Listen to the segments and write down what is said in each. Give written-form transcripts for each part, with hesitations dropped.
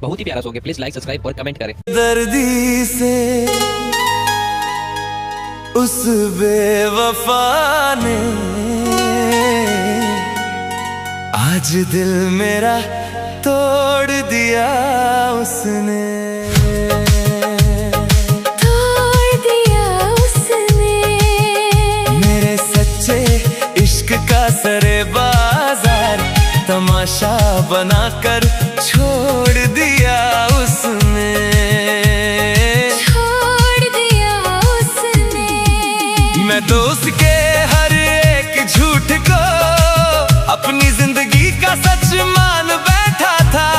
बहुत ही प्यारा सॉन्ग है, प्लीज लाइक सब्सक्राइब और कमेंट करें। दर्दी से उस बेवफा ने आज दिल मेरा तोड़ दिया, उसने तोड़ दिया उसने। मेरे सच्चे इश्क का सरे बाजार तमाशा बनाकर छोड़ दिया उसने, छोड़ दिया उसने। मैं तो उसके हर एक झूठ को अपनी जिंदगी का सच मान बैठा था,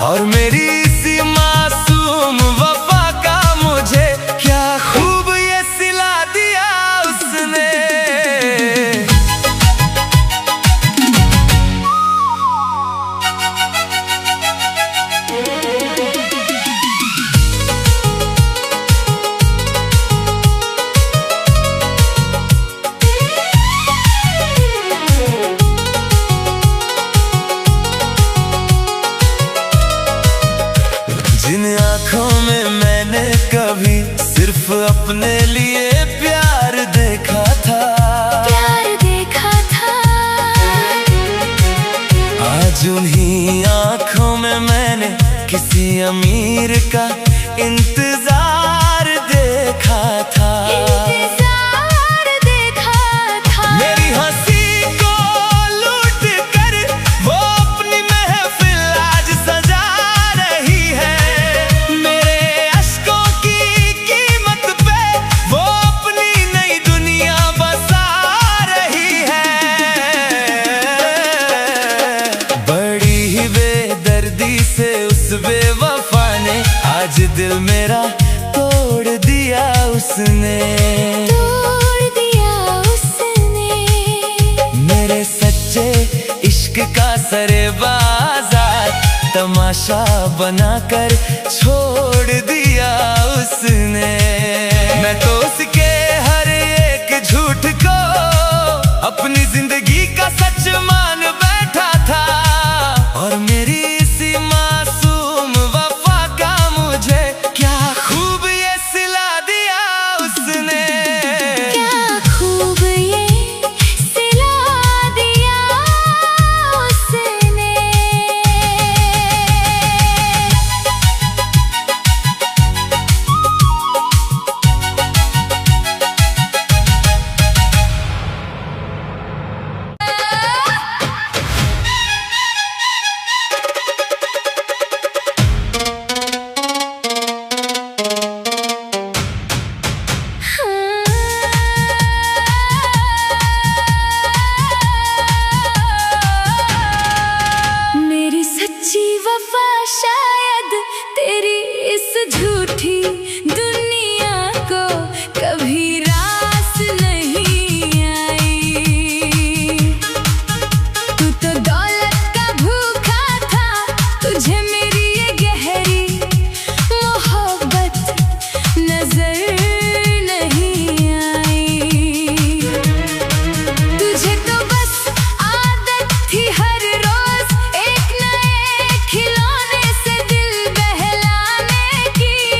और मेरी इसी मासूम वफा का मुझे क्या खूब ये सिला दिया उसने। जिन आँखों में मैंने कभी सिर्फ अपने लिए प्यार देखा था, प्यार देखा था। आज उन्हीं आँखों में मैंने किसी अमीर का इंतजार देखा था, इंतजार देखा था। मेरी हंसी को लूट कर वो अपनी महफिल आज सजा रही है, मेरे अश्कों की कीमत पे वो अपनी नई दुनिया बसा रही है। बड़ी ही बेदर्दी से उस बेवफा ने आज दिल मेरा तोड़ दिया उसने, तोड़ दिया उसने। मेरे सच्चे इश्क का सरे बाजार तमाशा बनाकर छोड़ दिया उसने। मैं तो उसके हर एक झूठ को अपनी जिंदगी का सच मान बैठा था, और मेरी इसी मासूम वफा का मुझे क्या खूब ये सिला दिया उसने। क्या खूब ये सिला दिया उसने। मेरी सच्ची वफा शायद तेरी इस झूठी दुनिया को कभी रास नहीं आई। तू तो दौलत का भूखा था, तुझे मेरी ये गहरी मोहब्बत नजर नहीं आई। तुझे तो बस आदत थी हर रोज एक नए खिलौने से दिल बहलाने की,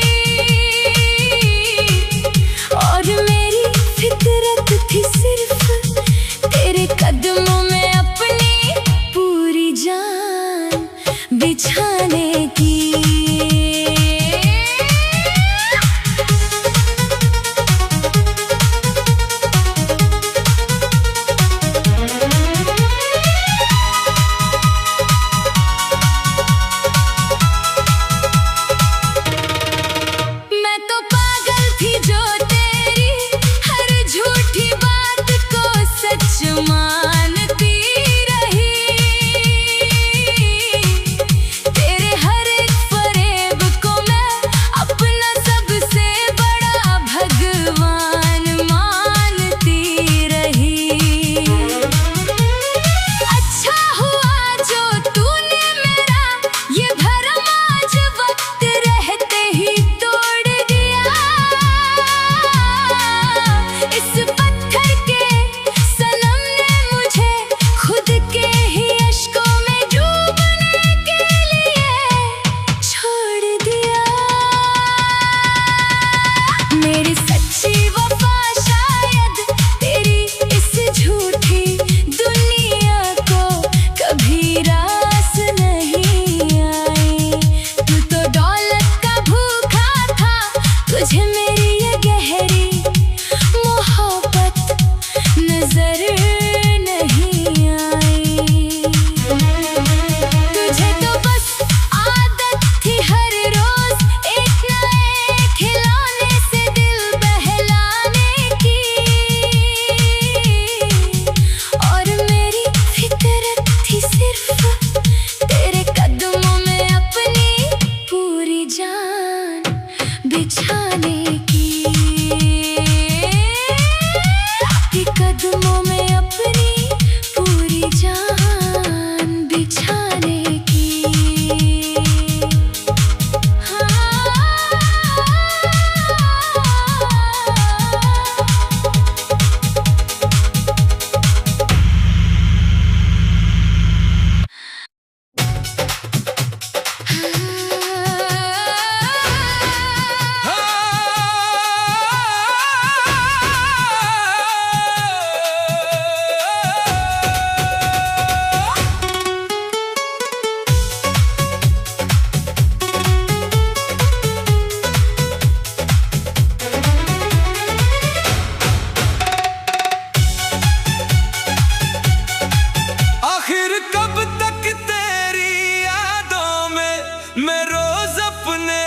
मैं रोज अपने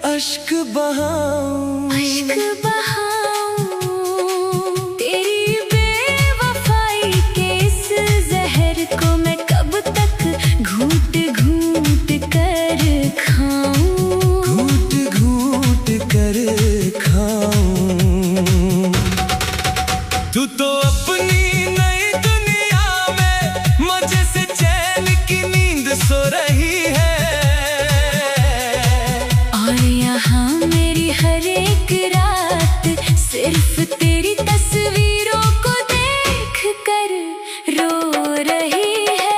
अश्क बहाऊं, अश्क बहाऊं, तेरी बेवफाई के इस जहर को मैं कब तक घूट घूट कर खाऊं, घूट घूट कर खाऊं। तू तो अपनी नई दुनिया में मजे से चैन की नींद सो रही है, और यहाँ मेरी हर एक रात सिर्फ तेरी तस्वीरों को देख कर रो रही है।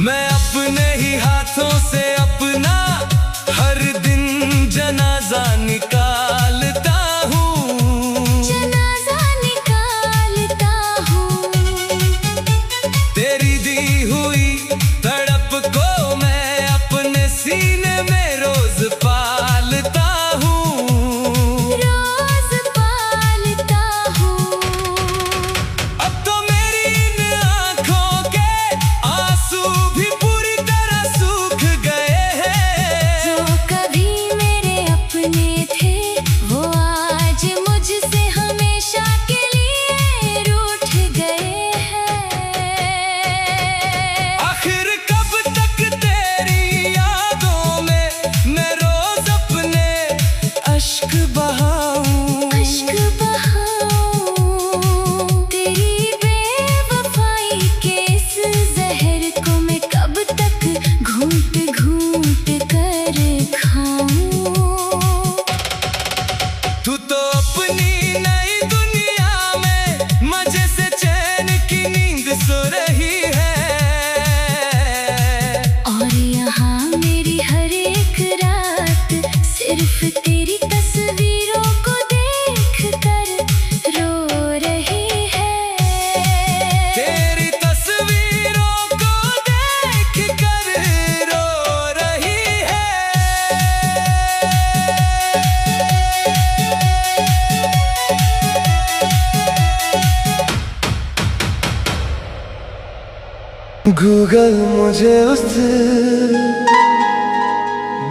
मैं अपने ही हाथों से अपना हर दिन जनाजा निकालता हूँ, जनाजा निकालता हूँ, तेरी दी हुई तड़प को मैं अपने सीने में रोज पालता हूँ, रोज पालता हूँ। अब तो मेरी इन आँखों के आंसू भी पूरी तरह सूख गए हैं, जो कभी मेरे अपने थे वो आज मुझसे हमेशा के लिए रूठ गए हैं। आखिर कब तक तेरी यादों में मैं रोज अपने अश्क बहाऊं, अश्क बहाऊं, तेरी बेवफाई के इस जहर को मैं कब तक घूट घूट कर खाऊं। तू तो अपनी नई दुनिया में मजे से चैन की नींद सो रही है, और यहाँ मेरी हर एक रात सिर्फ तेरी तस्वीरों को देख कर रो रही है। तेरी तस्वीरों को देख कर रो रही है। गूगल मुझे उस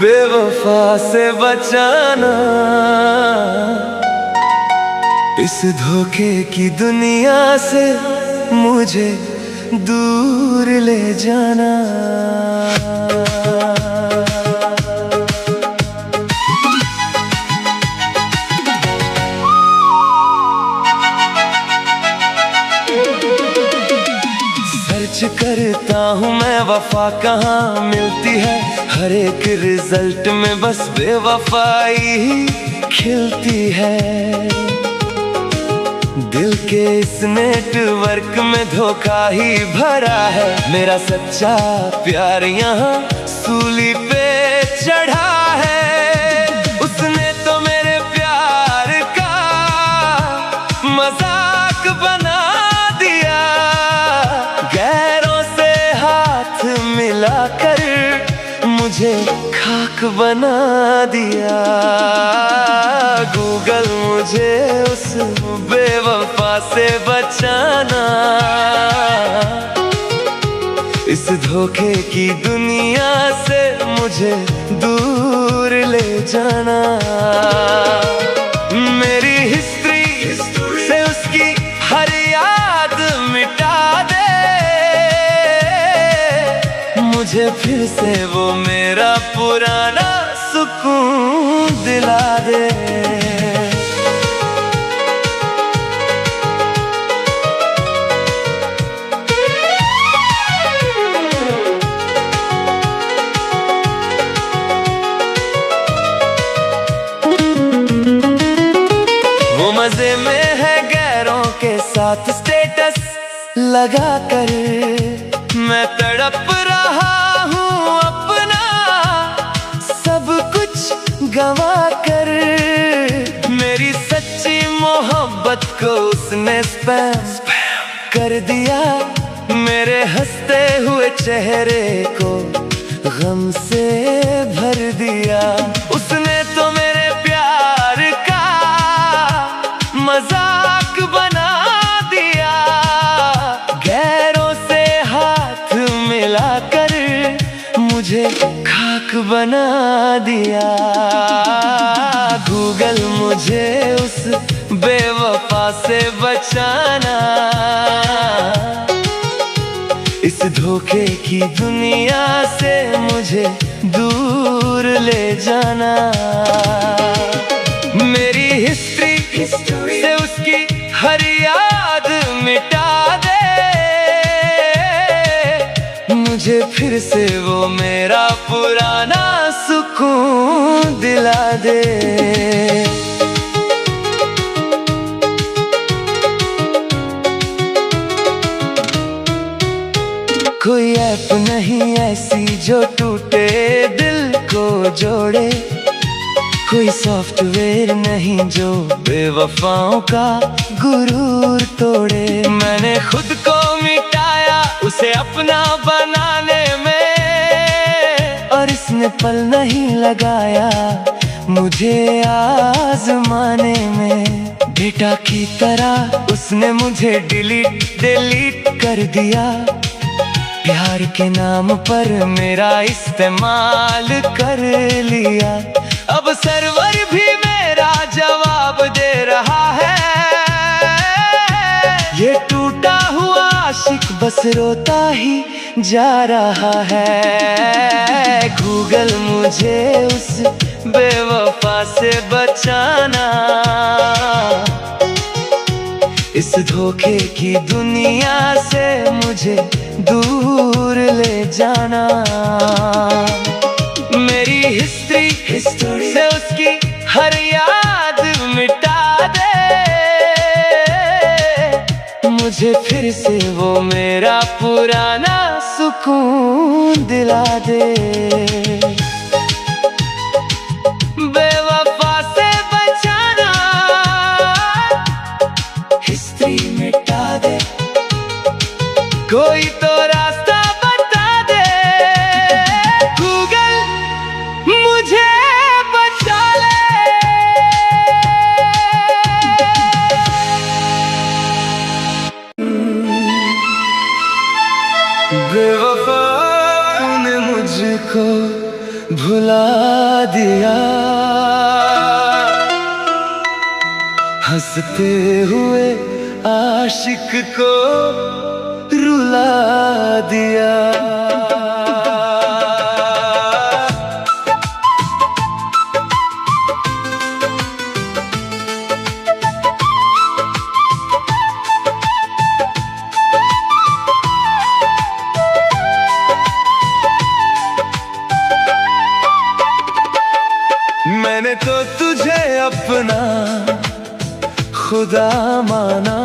बेवफा से बचाना, इस धोखे की दुनिया से मुझे दूर ले जाना। सर्च करता हूँ मैं वफा कहाँ मिलती है, हर एक रिजल्ट में बस बेवफाई ही खिलती है। दिल के इस नेटवर्क में धोखा ही भरा है, मेरा सच्चा प्यार यहाँ सूली पे चढ़ा है। उसने तो मेरे प्यार का मजाक बना दिया, गैरों से हाथ मिलाकर मुझे खाक बना दिया। गूगल मुझे उस बेवफा से बचाना, इस धोखे की दुनिया से मुझे दूर ले जाना। मेरी हिस्ट्री से उसकी हर याद मिटा दे, मुझे फिर से वो मेरा पुराना सुकून दिला दे। वो मजे में है गैरों के साथ स्टेटस लगा कर, मैं तड़प रहा हूँ अपना सब कुछ गवा कर। मेरी सच्ची मोहब्बत को उसने स्पैम कर दिया, मेरे हंसते हुए चेहरे को गम से भर दिया। उसने तो मेरे प्यार का मजाक बना दिया। गूगल मुझे उस बेवफा से बचाना, इस धोखे की दुनिया से मुझे दूर ले जाना। मेरी हिस्ट्री से उसकी हर याद मिटा दे, मुझे फिर से वो मेरा पुराना सुकून दिला दे। कोई ऐप नहीं ऐसी जो टूटे दिल को जोड़े, कोई सॉफ्टवेयर नहीं जो बेवफाओं का गुरूर तोड़े। मैंने खुद को मिटाया उसे अपना बनाने में, और इसने पल नहीं लगाया मुझे आजमाने में। बेटा की तरह उसने मुझे डिलीट कर दिया, प्यार के नाम पर मेरा इस्तेमाल कर लिया। अब सर्वर भी मेरा जवाब दे रहा है, ये टूटा हुआ आशिक बस रोता ही जा रहा है। गूगल मुझे उस बेवफा से बचाना, इस धोखे की दुनिया से मुझे दूर ले जाना। मेरी हिस्ट्री से उसकी हर याद मिटा दे, मुझे फिर से वो मेरा पुराना सुकून दिला दे। बेवफा से बचाना, हिस्ट्री मिटा दे, कोई तो रास्ता बता दे। गूगल मुझे बचा ले। बेवफा तूने मुझको भुला दिया, हंसते हुए आशिक को रुला दिया। मैंने तो तुझे अपना खुदा माना,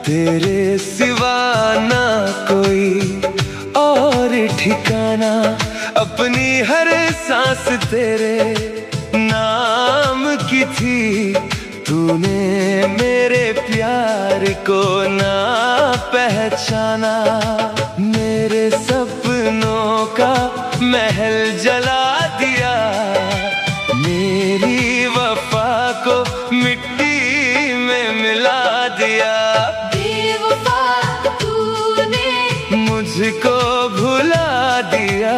तेरे सिवा ना कोई और ठिकाना। अपनी हर सांस तेरे नाम की थी, तूने मेरे प्यार को ना पहचाना। मेरे सपनों का महल जला दिया, मेरी वफा को मिट्टी में मिला दिया। बेवफा तूने मुझको भुला दिया,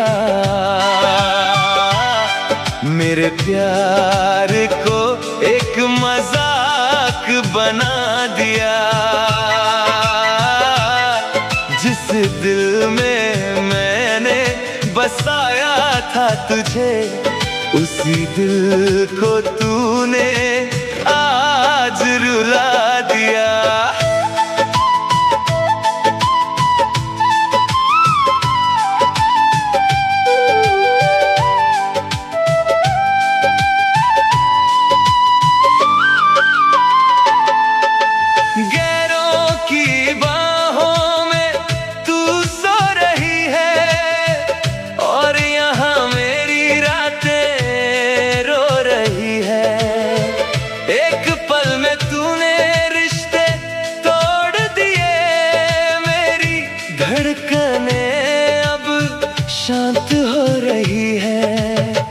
मेरे प्यार को एक मजाक बना दिया। जिस दिल में मैंने बसाया था तुझे, उसी दिल को तूने आज रुला दिया। गैरों की बाहों में तू सो रही है, और यहाँ मेरी रातें रो रही है। एक पल में तूने रिश्ते तोड़ दिए, मेरी धड़कनें अब शांत हो रही है।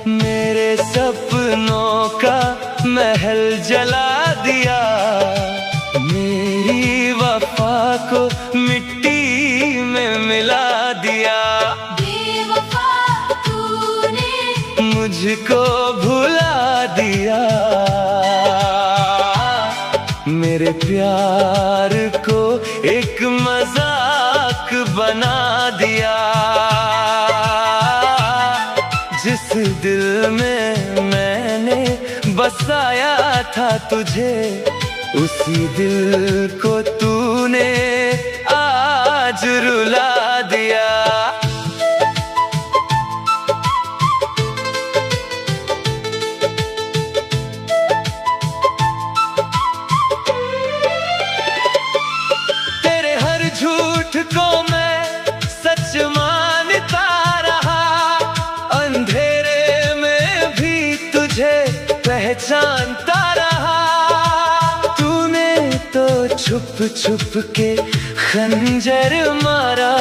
मेरे सपनों का महल जला दिया, मेरी वफा को मिट्टी में मिला दिया। बेवफा तूने प्यार को एक मजाक बना दिया। जिस दिल में मैंने बसाया था तुझे, उसी दिल को तूने आज रुला दिया। तेरे हर झूठ को मैं सच मानता रहा, अंधेरे में भी तुझे पहचानता रहा। तूने तो छुप छुप के खंजर मारा,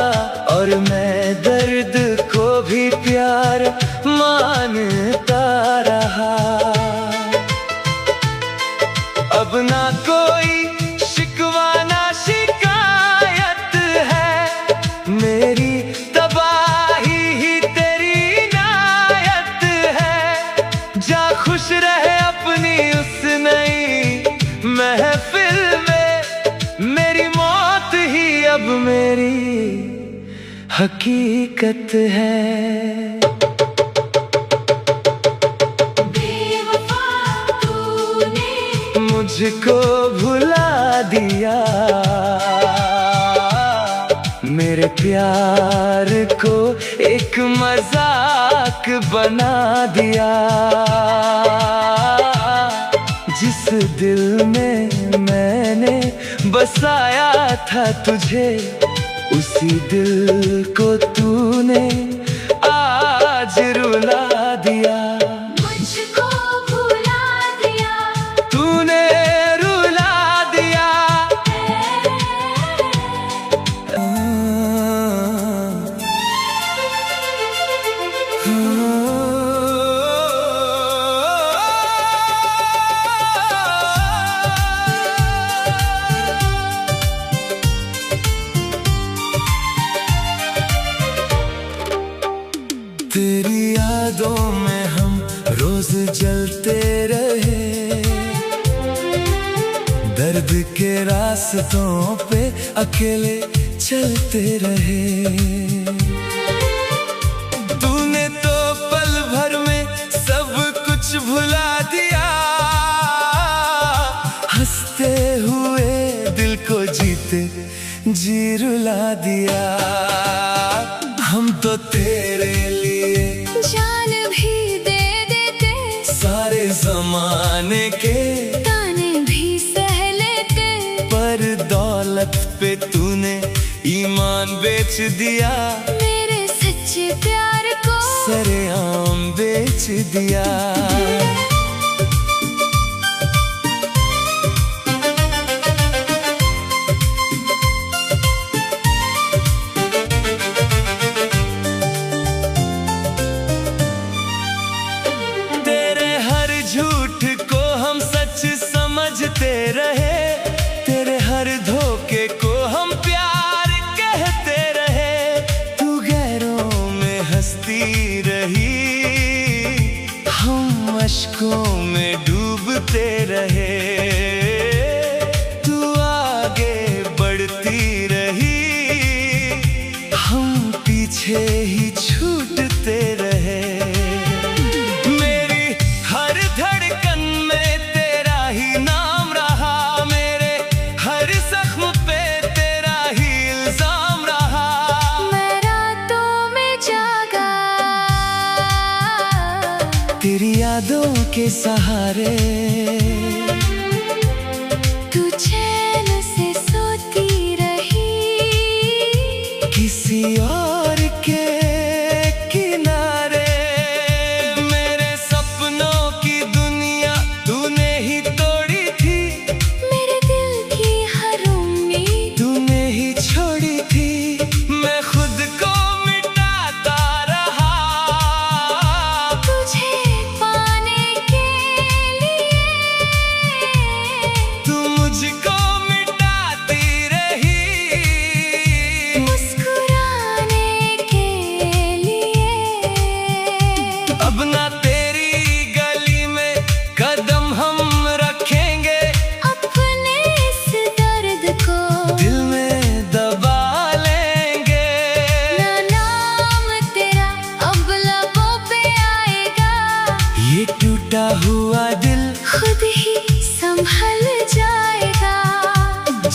और मैं दर्द को भी प्यार मानता रहा। अब ना कोई शिकवा ना शिकायत है, मेरी तबाही ही तेरी इनायत है। जा खुश रहे अपनी उस नई महफिल में, मेरी मौत ही अब मेरी हकीकत है। बेवफा तूने मुझको भुला दिया, मेरे प्यार को एक मजाक बना दिया। जिस दिल में मैंने बसाया था तुझे, उसी दिल को तूने आज रुला दिया। मुझको भुला दिया, तूने रुला दिया। तेरी यादों में हम रोज जलते रहे, दर्द के रास्तों पे अकेले चलते रहे। तूने तो पल भर में सब कुछ भुला दिया, हंसते हुए दिल को जीते जी रुला दिया। हम तो तेरे लिए जान भी दे देते, सारे जमाने के ताने भी सह लेते। पर दौलत पे तूने ईमान बेच दिया, मेरे सच्चे प्यार को सरेआम बेच दिया। तेरे हर झूठ को हम सच समझते रहे, तेरे हर धोखे को हम प्यार कहते रहे। तू गैरों में हंसती रही, हम अश्कों में डूबते रहे। तू आगे बढ़ती रही, हम पीछे ही छूटते रहे। मेरी हर धड़कन में तेरा ही नाम रहा, मेरे हर जख्म पे तेरा ही इल्जाम रहा। मैं रातों में जागा, तेरी यादों के सहारे तू चैन से सोती रही। किसी और के किनारे मेरे सपनों की दुनिया तूने ही तोड़ी थी, मेरे दिल की हर उम्मीद तूने ही छोड़ी थी। मैं खुद को मिटाता रहा, तुझे पाने के लिए।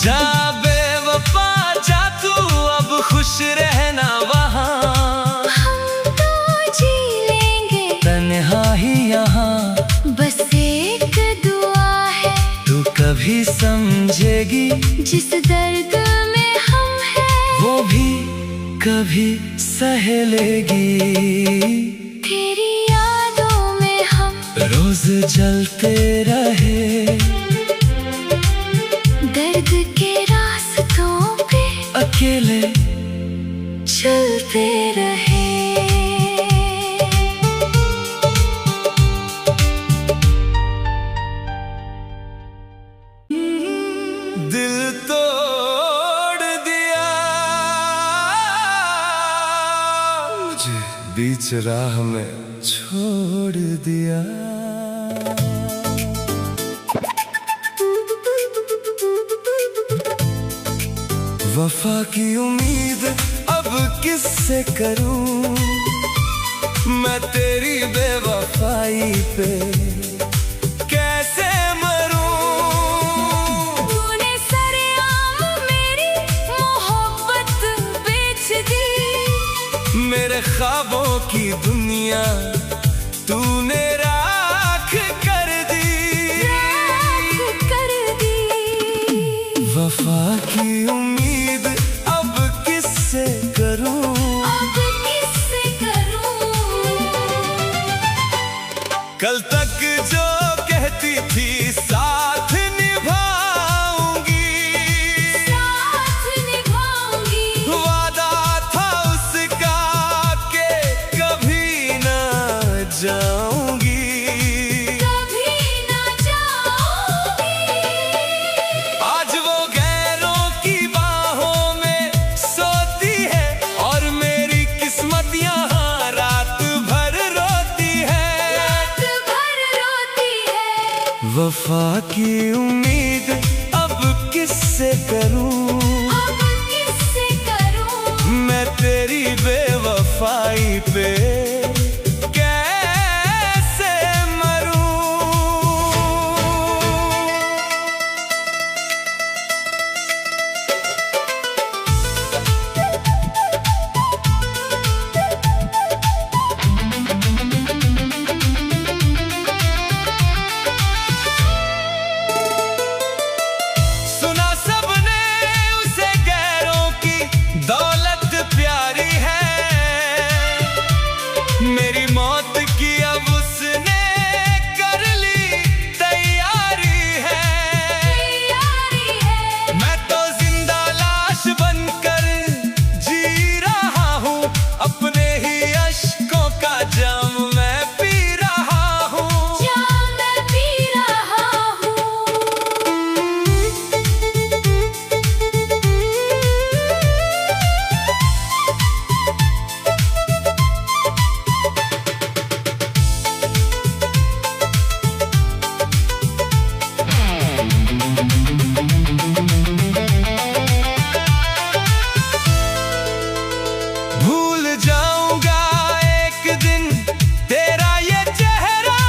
जा बेवफा जा तू, अब खुश रहना वहाँ। हम तो जी लेंगे तन्हा ही यहाँ, बस एक दुआ है तू कभी समझेगी जिस दर्द में हम हैं, वो भी कभी सह लेगी। तेरी यादों में हम रोज जलते रहे, दर्द के रास्तों पे अकेले चलते रहे। दिल तोड़ दिया मुझे, बीच राह में छोड़ दिया। वफा की उम्मीद अब किससे करूं, मैं तेरी बेवफाई पे कैसे मरूं। तूने सरेआम मेरी मोहब्बत बेच दी, मेरे ख्वाबों की दुनिया तूने राख कर दी। राख कर दी। वफा की उम्मीद अब किससे करूं, अब किससे करूं। कल तक जो कहती थी साथ निभाऊंगी, साथ निभाऊंगी, वादा था उसका के कभी ना जाऊंगी। कभी ना जाऊंगी। आज वो गैरों की बाहों में सोती है, और मेरी किस्मत यहाँ रात भर रोती है। रात भर रोती है। वफा की उम्मीद अब किससे करूं, अब किससे करूं। मैं तेरी बेवफाई पे कैसे मरूं। सुना सबने उसे गैरों की दौलत प्यारी है, मेरी मौत की अब उसने कर ली तैयारी है। तैयारी है। मैं तो जिंदा लाश बनकर जी रहा हूँ, अपने ही अश्कों का जाम मैं पी रहा हूँ। जाम मैं पी रहा हूँ। भूल जाऊंगा एक दिन तेरा ये चेहरा,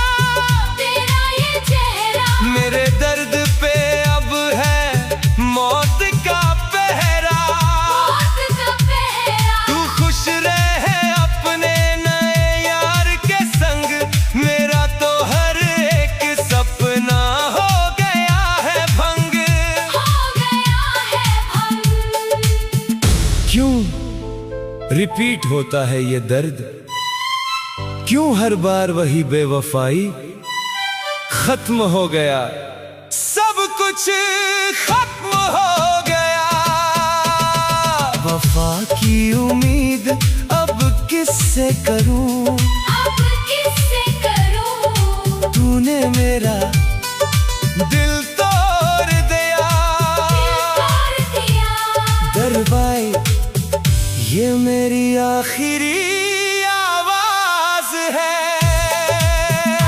तेरा ये चेहरा मेरे दर्द पे अब है मौत का पहरा। मौत का पहरा। तू खुश रहे अपने नए यार के संग, मेरा तो हर एक सपना हो गया है भंग। हो गया है भंग। क्यों रिपीट होता है ये दर्द, क्यों हर बार वही बेवफाई। खत्म हो गया सब कुछ, खत्म हो गया। वफा की उम्मीद अब किससे करूं, अब किससे करूं। तूने मेरा दिल तोड़ दिया। तोड़ दिया। दरबाई ये मेरी आखिरी आवाज है।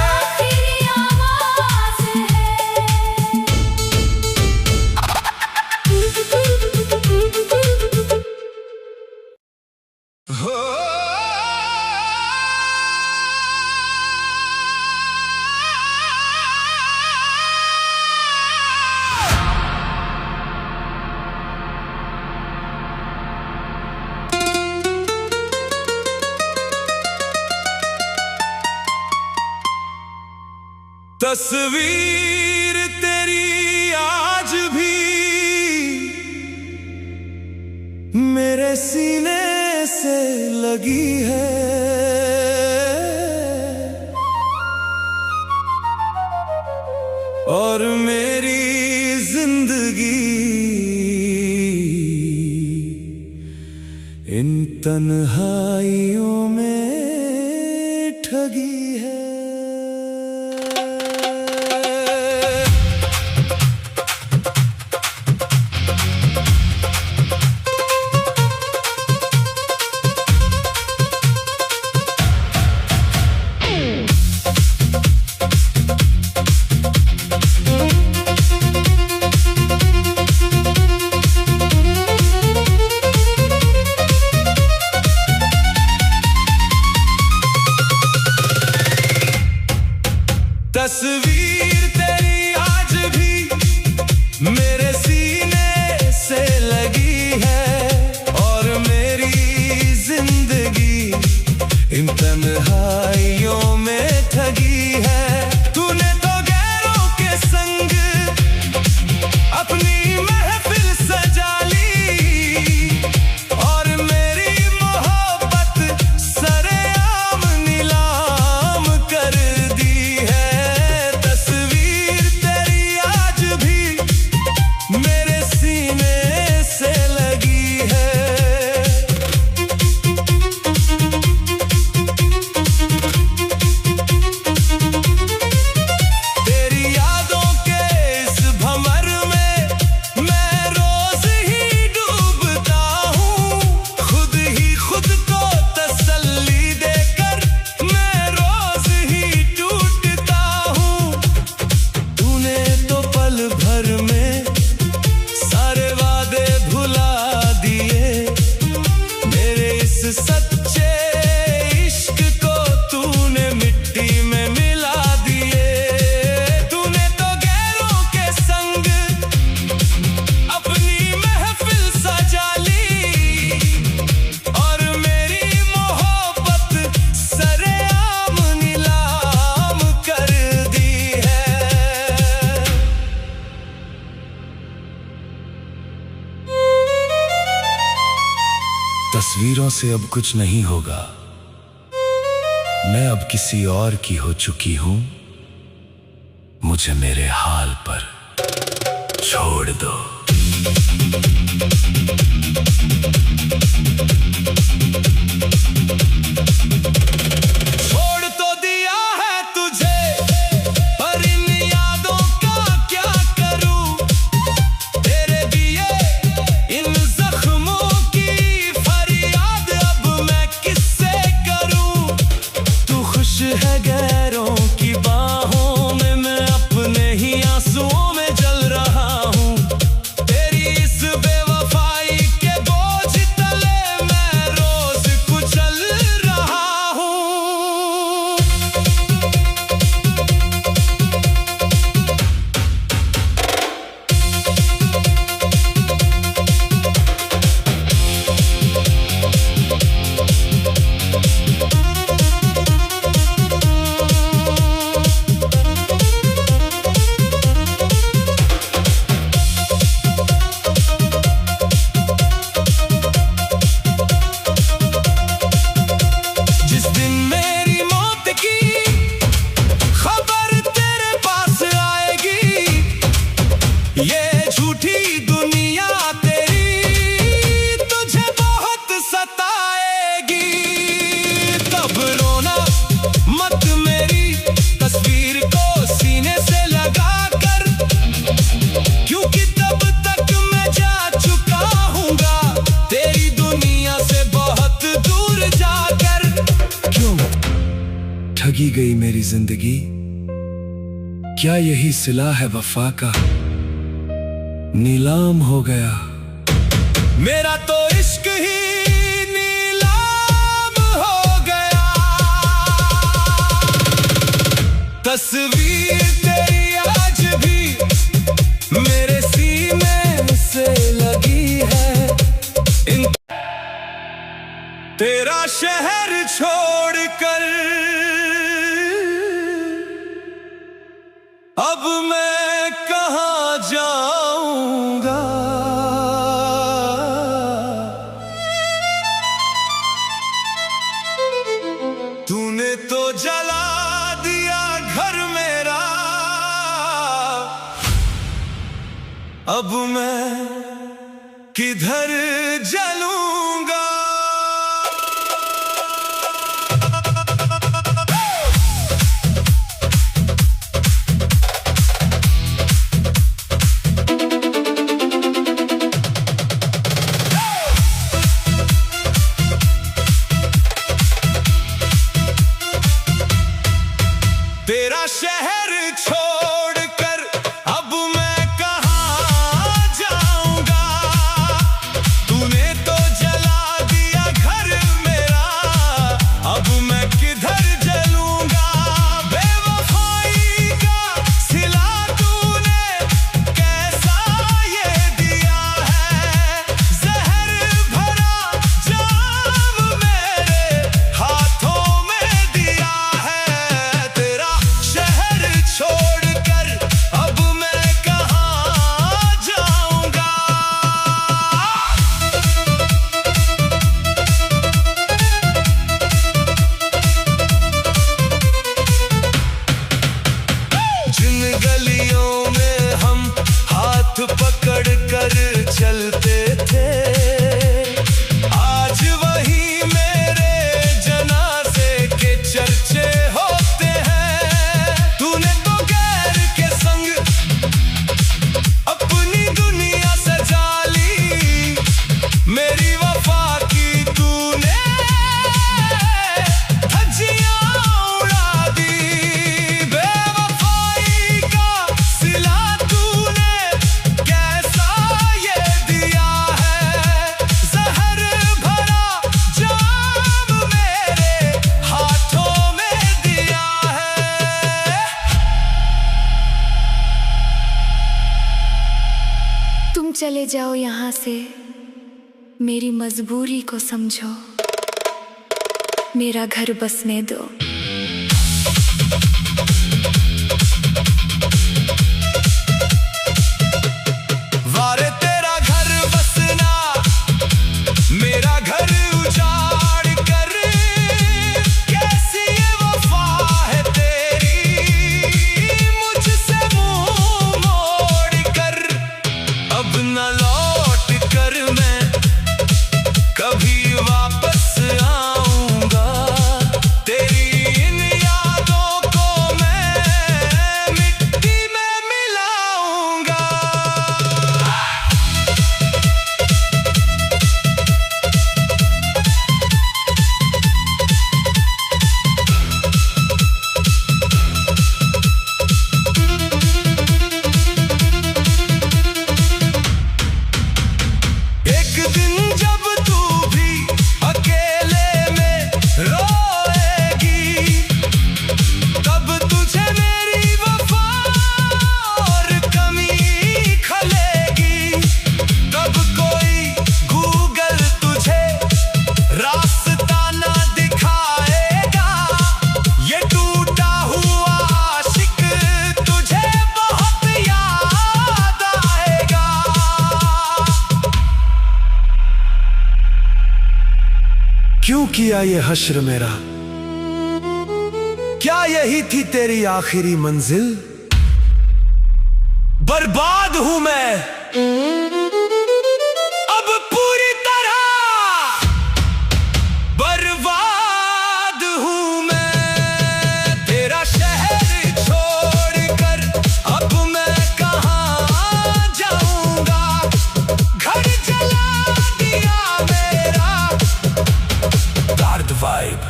आखिरी आवाज है। हो तस्वीर तेरी आज भी मेरे सीने से लगी है, और मेरी जिंदगी इन तन्हाइयों में ठगी है। तस्वीर तेरी आज भी मेरे सीने से लगी है, और मेरी जिंदगी इन तन्हाइयों में ठगी है। तूने तो गैरों के संग अपनी महफिल सजा ली, और मेरी मोहब्बत सरेआम नीलाम कर दी है। सच्चे इश्क को तूने मिट्टी में मिला दिए। तूने तो गैरों के संग अपनी महफिल सजा ली, और मेरी मोहब्बत सरेआम नीलाम कर दी है। तस्वीरों से अब कुछ नहीं होगा, मैं अब किसी और की हो चुकी हूं, मुझे मेरे हाल पर छोड़ दो। छोड़ तो दिया है तुझे, पर इन यादों का क्या करूं, तेरे दिए इन जख्मों की फरियाद अब मैं किससे करूं। तू खुश है गैरों की बाहों में, मैं अपने ही आंसुओं में जल रहा हूं। तेरी इस बेवफाई के बोझ तले मैं रोज कुचल रहा हूं। जिस दिन मेरी मौत की खबर तेरे पास आएगी, ये झूठी दुनिया तेरी तुझे बहुत सताएगी। तब रोना मत मेरी तस्वीर को सीने से लगा कर, क्योंकि तब तक मैं जा चुका हूँगा तेरी दुनिया से बहुत दूर जाकर। क्यों ठगी गई मेरी जिंदगी, क्या यही सिला है वफा का, नीलाम हो गया मेरा तो इश्क ही नीलाम हो गया। तस्वीर तेरी आज भी मेरे सीने से लगी है, तेरा शहर छोड़कर अब मैं कहाँ जाऊंगा। तूने तो जला दिया घर मेरा, अब मैं किधर जलूंगा। तेरा शहर छोड़कर अब मैं कहाँ जाऊंगा। तूने तो जला दिया घर मेरा, अब मैं किधर जलूंगा। बेवफाई का सिला तूने कैसा ये दिया है, जहर भरा जाम मेरे हाथों में दिया है। छोड़कर अब मैं कहाँ जाऊंगा। जिन गलियों में हम हाथ पकड़ कर चलते थे, आज वही मेरे जनाजे के चर्चे होते हैं। तूने तो गैर के संग अपनी दुनिया सजा ली, मेरी वफा की तूने धज्जियां उड़ा दी। बेवफाई का सिला तूने कैसा ये दिया है, जहर भरा जाम मेरे हाथों में दिया है। तुम चले जाओ यहाँ से, मेरी मजबूरी को समझो, मेरा घर बसने दो। वारे तेरा घर बसना, मेरा घर उजाड़ कर। कैसी ये वफा है तेरी, मुझसे मुंह मोड़ कर। अब न लौट कर मैं कभी वापस आऊंगा। तेरी इन यादों को मैं मिट्टी में मिलाऊंगा। एक दिन जब तू भी अकेले में रोएगी, तब तुझे मेरी वफा और कमी खलेगी। तब कोई गूगल तुझे रास्ता ना दिखाएगा, ये टूटा हुआ आशिक तुझे बहुत याद आएगा। क्यों किया ये हश्र मेरा, क्या यही थी तेरी आखिरी मंजिल। बर्बाद हूं मैं अब पूरी तरह, बर्बाद हूं मैं। तेरा शहर छोड़कर अब मैं कहाँ जाऊंगा। घर जला दिया मेरा दार्द वाइब,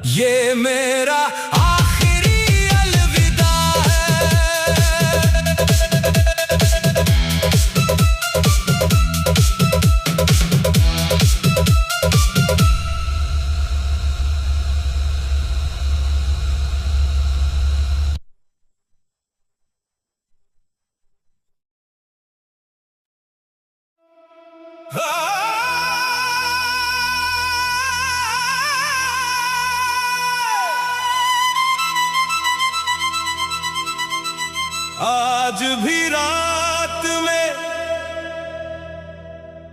ये मेरा आखिरी अलविदा है। भी रात में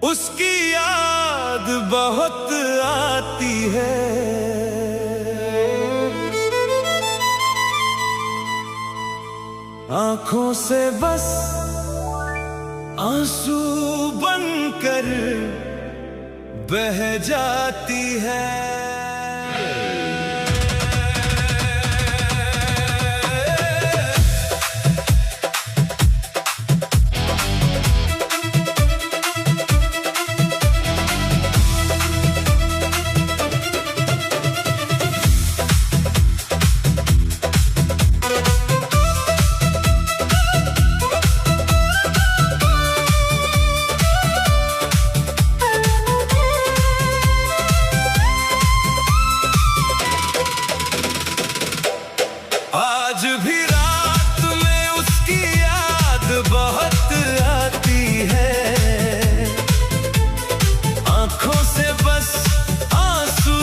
उसकी याद बहुत आती है। आंखों से बस आंसू बनकर बह जाती है। आज भी रात में उसकी याद बहुत आती है। आंखों से बस आंसू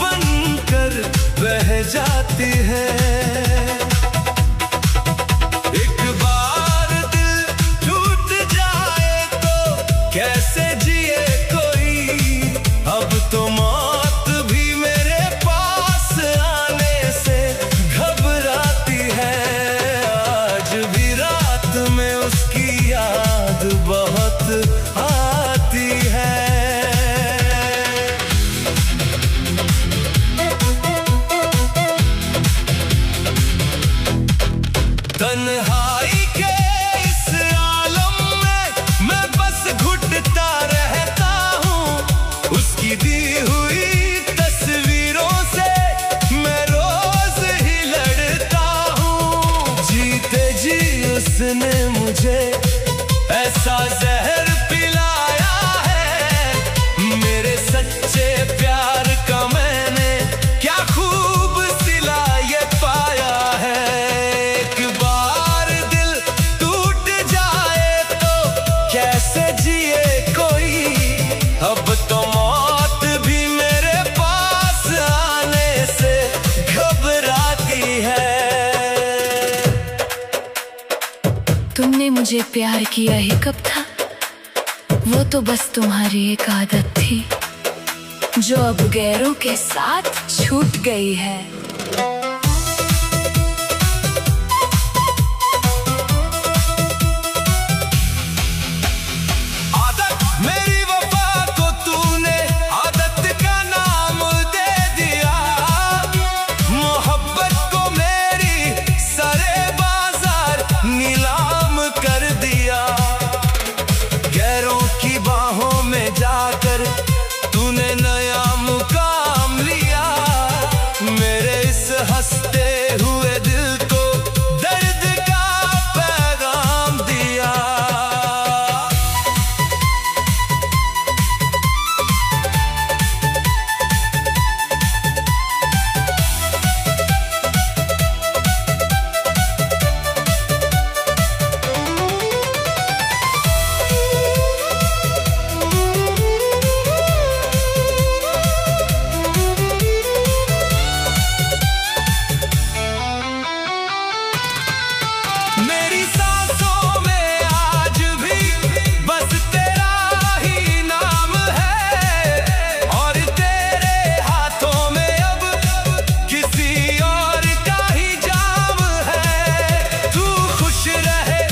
बनकर बह जाती है। एक बार दिल टूट जाए तो कैसे जिए कोई, अब तो मौत भी मेरे पास आने से घबराती है। आज भी रात में उसकी याद बहुत आती है। तन्हाई के इस आलम में मैं बस घुटता रहता हूँ। उसकी दी हुई तस्वीरों से मैं रोज ही लड़ता हूँ। जीते जी उसने मुझे ऐसा जहर पिलाया है। मेरे सच्चे प्यार का मैंने क्या खूब सिला ये पाया है। एक बार दिल टूट जाए तो कैसे जिए कोई, अब तो मौत भी मेरे पास आने से घबराती है। तुमने मुझे प्यार किया ही कब था, वो तो बस तुम्हारी एक आदत थी जो अब गैरों के साथ छूट गई है। आदत मेरी वफा को तूने आदत का नाम दे दिया। मोहब्बत को मेरी सारे बाजार नीलाम कर दिया। गैरों की बाहों में जाकर तूने नया मुकाम लिया। मेरे इस हंसते हुए दिल को दर्द का पैगाम दिया। मेरी सांसों में आज भी बस तेरा ही नाम है। और तेरे हाथों में अब किसी और का ही जाम है। तू खुश रहे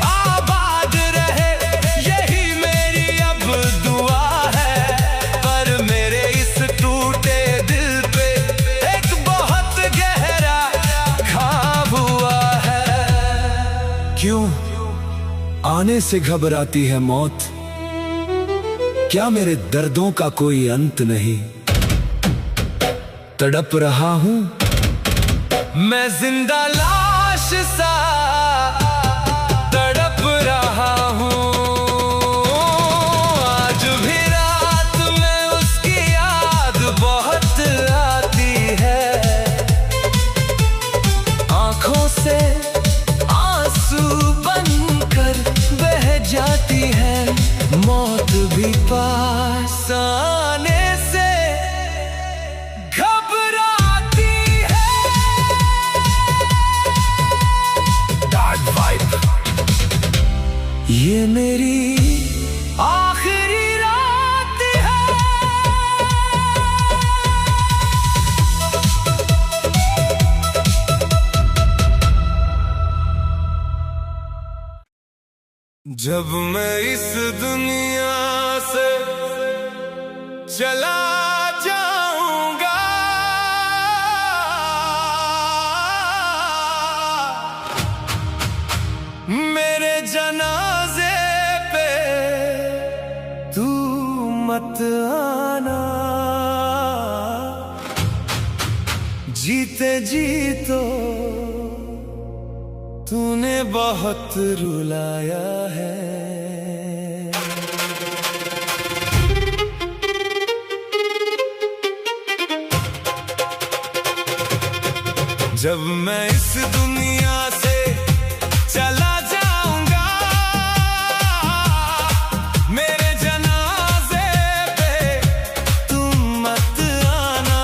आबाद रहे यही मेरी अब दुआ है। पर मेरे इस टूटे दिल पे एक बहुत गहरा घाव हुआ है। क्यों आने से घबराती है मौत, क्या मेरे दर्दों का कोई अंत नहीं। तड़प रहा हूं मैं जिंदा लाश सा, तड़प रहा हूं। आज भी रात में उसकी याद बहुत आती है। आंखों से आंसू बनकर बह जाती है। मौत भी पास आने से घबराती है। Dark Vibe ये मेरी आखिरी रात है। जब मैं इस दुनिया से चला जाऊंगा, मेरे जनाजे पे तू मत आना। जीते जी तो तूने बहुत रुलाया है। जब मैं इस दुनिया से चला जाऊंगा, मेरे जनाजे पे तुम मत आना।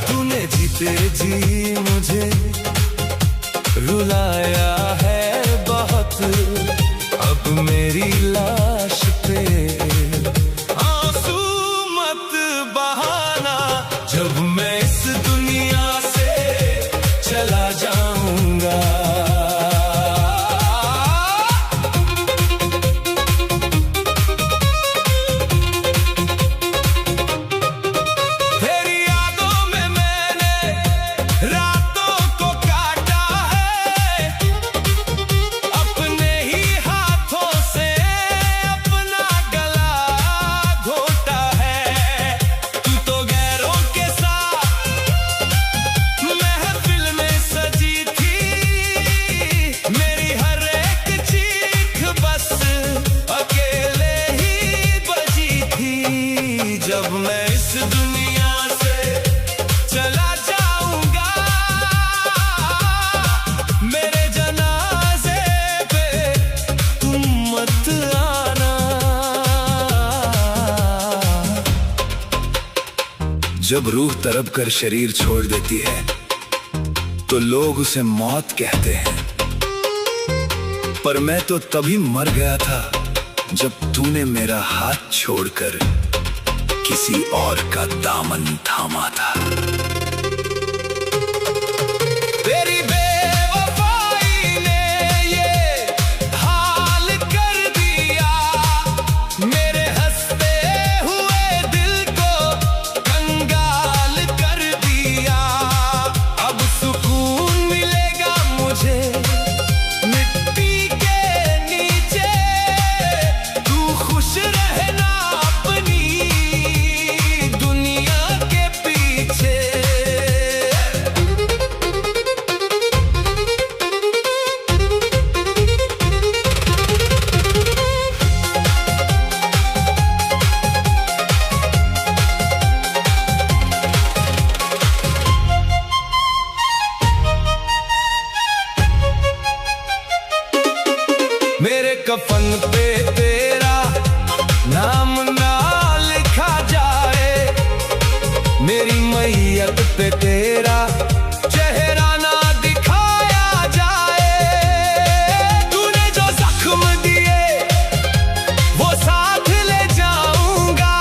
तूने जीते जी मुझे रुलाया है बहुत, अब मेरी लाश पे आंसू मत बहाना। जब मैं इस दुनिया से चला जाऊंगा, तेरी यादों में मैंने रातों को काटा है, अपने ही हाथों से अपना गला घोटा है। तू तो गैरों के साथ महफिल में सजी थी, मेरी हर एक चीख बस अकेले ही बजी थी। जब मैं इस दुनिया से चला जाऊंगा, मेरे जनाजे पे तुम मत आना। जब रूह तड़प कर शरीर छोड़ देती है तो लोग उसे मौत कहते हैं, पर मैं तो तभी मर गया था जब तूने मेरा हाथ छोड़कर किसी और का दामन थामा था। तेरी बेवफाई ने ये हाल कर दिया, मेरे हंसते हुए दिल को कंगाल कर दिया। अब सुकून मिलेगा मुझे मिट्टी के नीचे, तू खुश रहना अपनी दुनिया के पीछे। मेरे कफन पे तेरा नाम ना लिखा जाए, मेरी मैयत पे तेरा चेहरा ना दिखाया जाए। तूने जो जख्म दिए वो साथ ले जाऊंगा,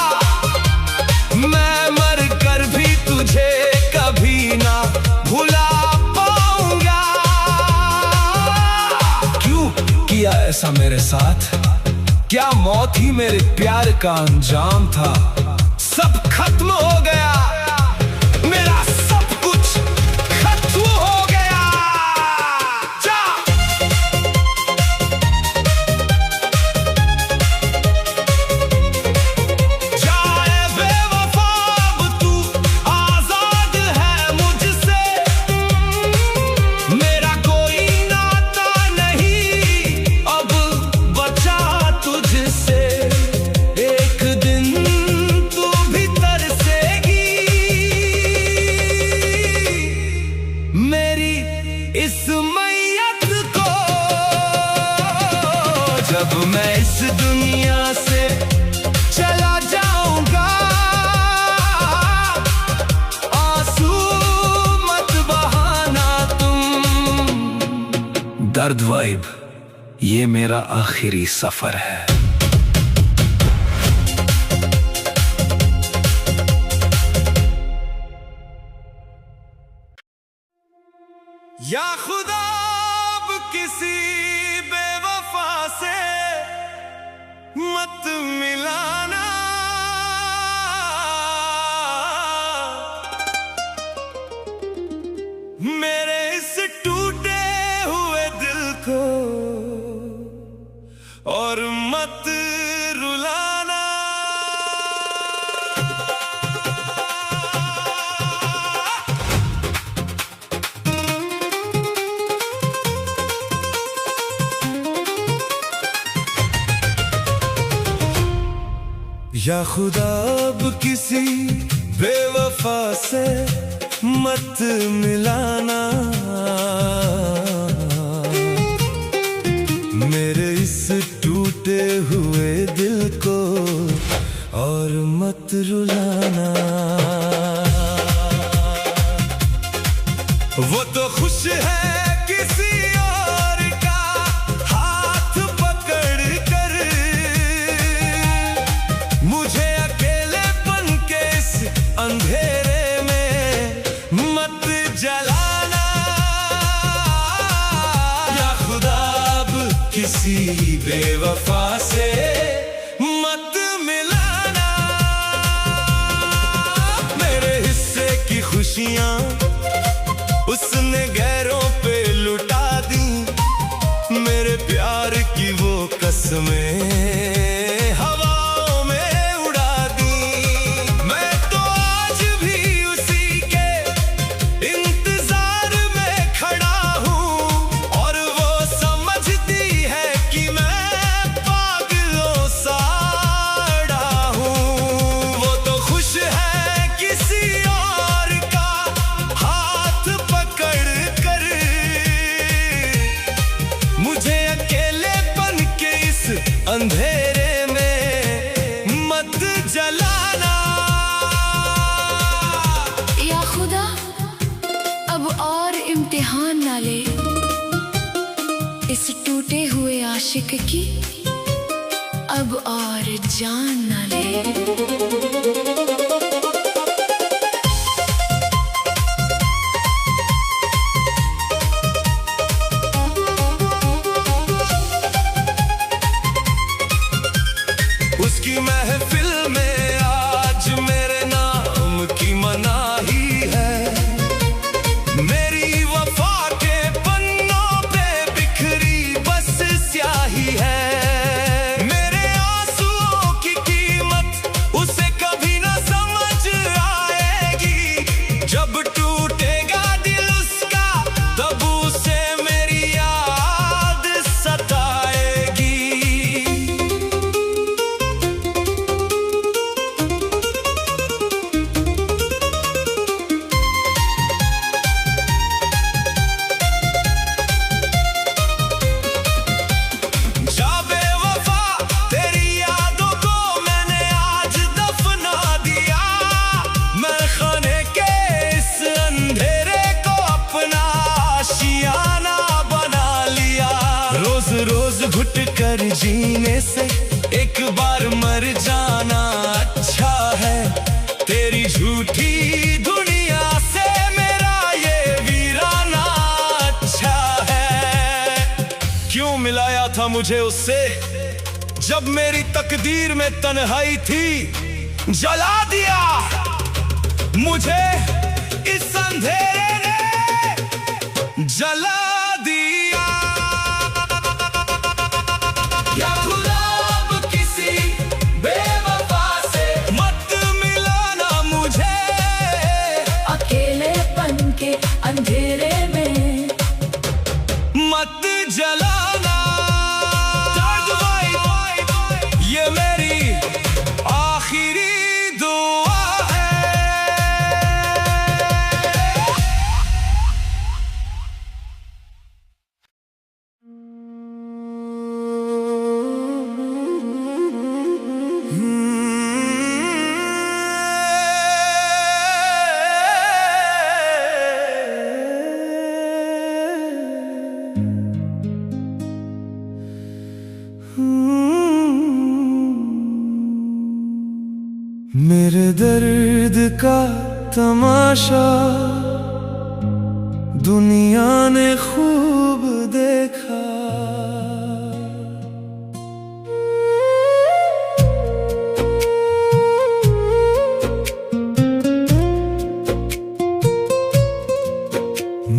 मैं मर कर भी तुझे कभी ना भुला पाऊंगा। क्यों किया ऐसा मेरे साथ? क्या मौत ही मेरे प्यार का अंजाम था? सब खत्म हो गया, मेरा सब कुछ खत्म हो गया। जा जाए बेवफा, अब तू आजाद है मुझसे, मेरा कोई नाता नहीं अब बचा तुझसे। एक दिन तू भी तरसेगी मेरी इस मैयत को। जब मैं इस दुनिया से चला जाऊंगा, आंसू मत बहाना तुम। दर्द वाइब ये मेरा आखिरी सफर है। या खुदा अब किसी बेवफा से मत मिलाना, मेरे इस टूटे हुए दिल को और मत रुलाना। या खुदा अब किसी बेवफा से मत मिलाना, मेरे इस टूटे हुए दिल को और मत रुलाना। वो तो खुश है किसी और का हाथ पकड़ कर, मुझे अकेलेपन के इस अंधेरे में मत जलाना। या खुदा अब किसी बेवफा से मत मिलाना, मेरे हिस्से की खुशियां उसने गैरों पे लुटा दी, मेरे प्यार की वो कसमें हवाओं में उड़ा दी। मैं तो आज भी उसी के इंतजार में खड़ा हूँ, और वो समझती है कि मैं पागलों सा अड़ा हूँ। वो तो खुश है किसी और का हाथ पकड़ कर, मुझे अकेलेपन के इस अंधेरे में मत जलाना। या खुदा अब और इम्तिहान ना ले इस टूटे हुए आशिक की, अब और जान ना ले। उसकी महफिल में आज मेरे नाम की मनाही है, मेरी वफा के पन्नों पे बिखरी बस स्याही है। मेरे आंसुओं की कीमत उसे कभी न समझ आएगी, जब टूटेगा दिल उसका तब उसे मेरी याद सताएगी। जा बेवफा तेरी यादों को मैंने आज दफना दिया, मैं खाने के इस अंधेरे को अपना आशियाना बना लिया। रोज रोज घुट कर जीने से एक बार मर जाना अच्छा है, तेरी झूठी दुनिया से मेरा ये वीराना अच्छा है। क्यों मिलाया था मुझे उससे जब मेरी तकदीर में तन्हाई थी, जला दिया मुझे इस अंधेरे ने जला दिया। या खुदा अब किसी बेवफा से मत मिलाना, मुझे अकेलेपन के अंधेरे में मत जलाना। ये मेरी आखिरी दुआ है। मेरे दर्द का तमाशा दुनिया ने खूब देखा।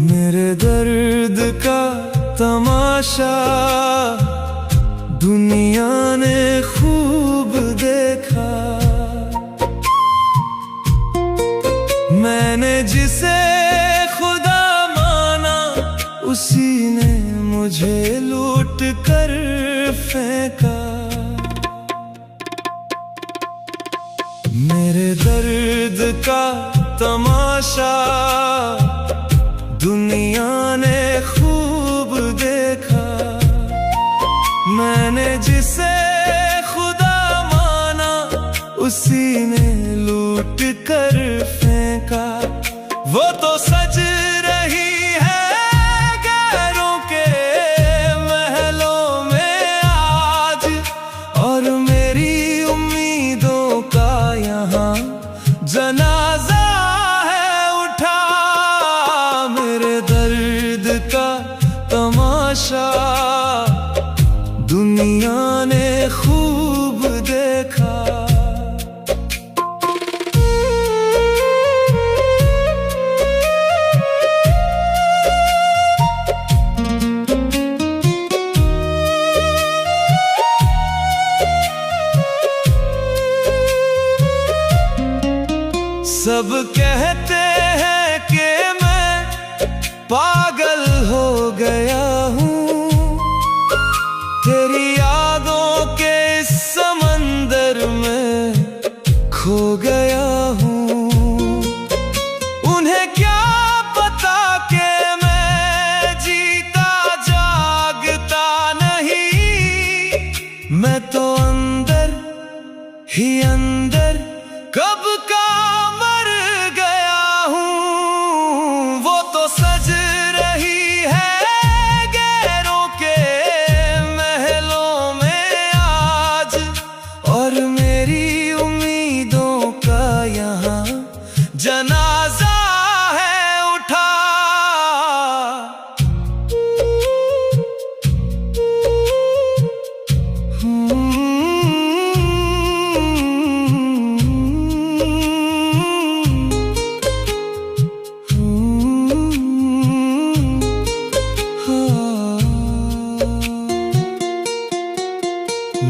मेरे दर्द का तमाशा दुनिया ने खूब देखा। मैंने जिसे खुदा माना उसी ने मुझे लूट कर फेंका। मेरे दर्द का तमाशा दुनिया ने खूब देखा। मैंने जिसे खुदा माना उसी ने लूट कर फेंका। वो तो सज रही है गैरों के महलों में आज, और मेरी उम्मीदों का यहाँ जनाजा है उठा। मेरे दर्द का तमाशा दुनिया ने खूब देखा। सब कहते हैं कि मैं पागल हो गया हूँ, तेरी यादों के इस समंदर में खो गया हूँ। उन्हें क्या पता कि मैं जीता जागता नहीं। मैं तो अंदर ही अंदर कब का मर गया हूँ। वो तो सज रही है गैरों के महलों में आज, और मेरी उम्मीदों का यहाँ जनाजा है उठा।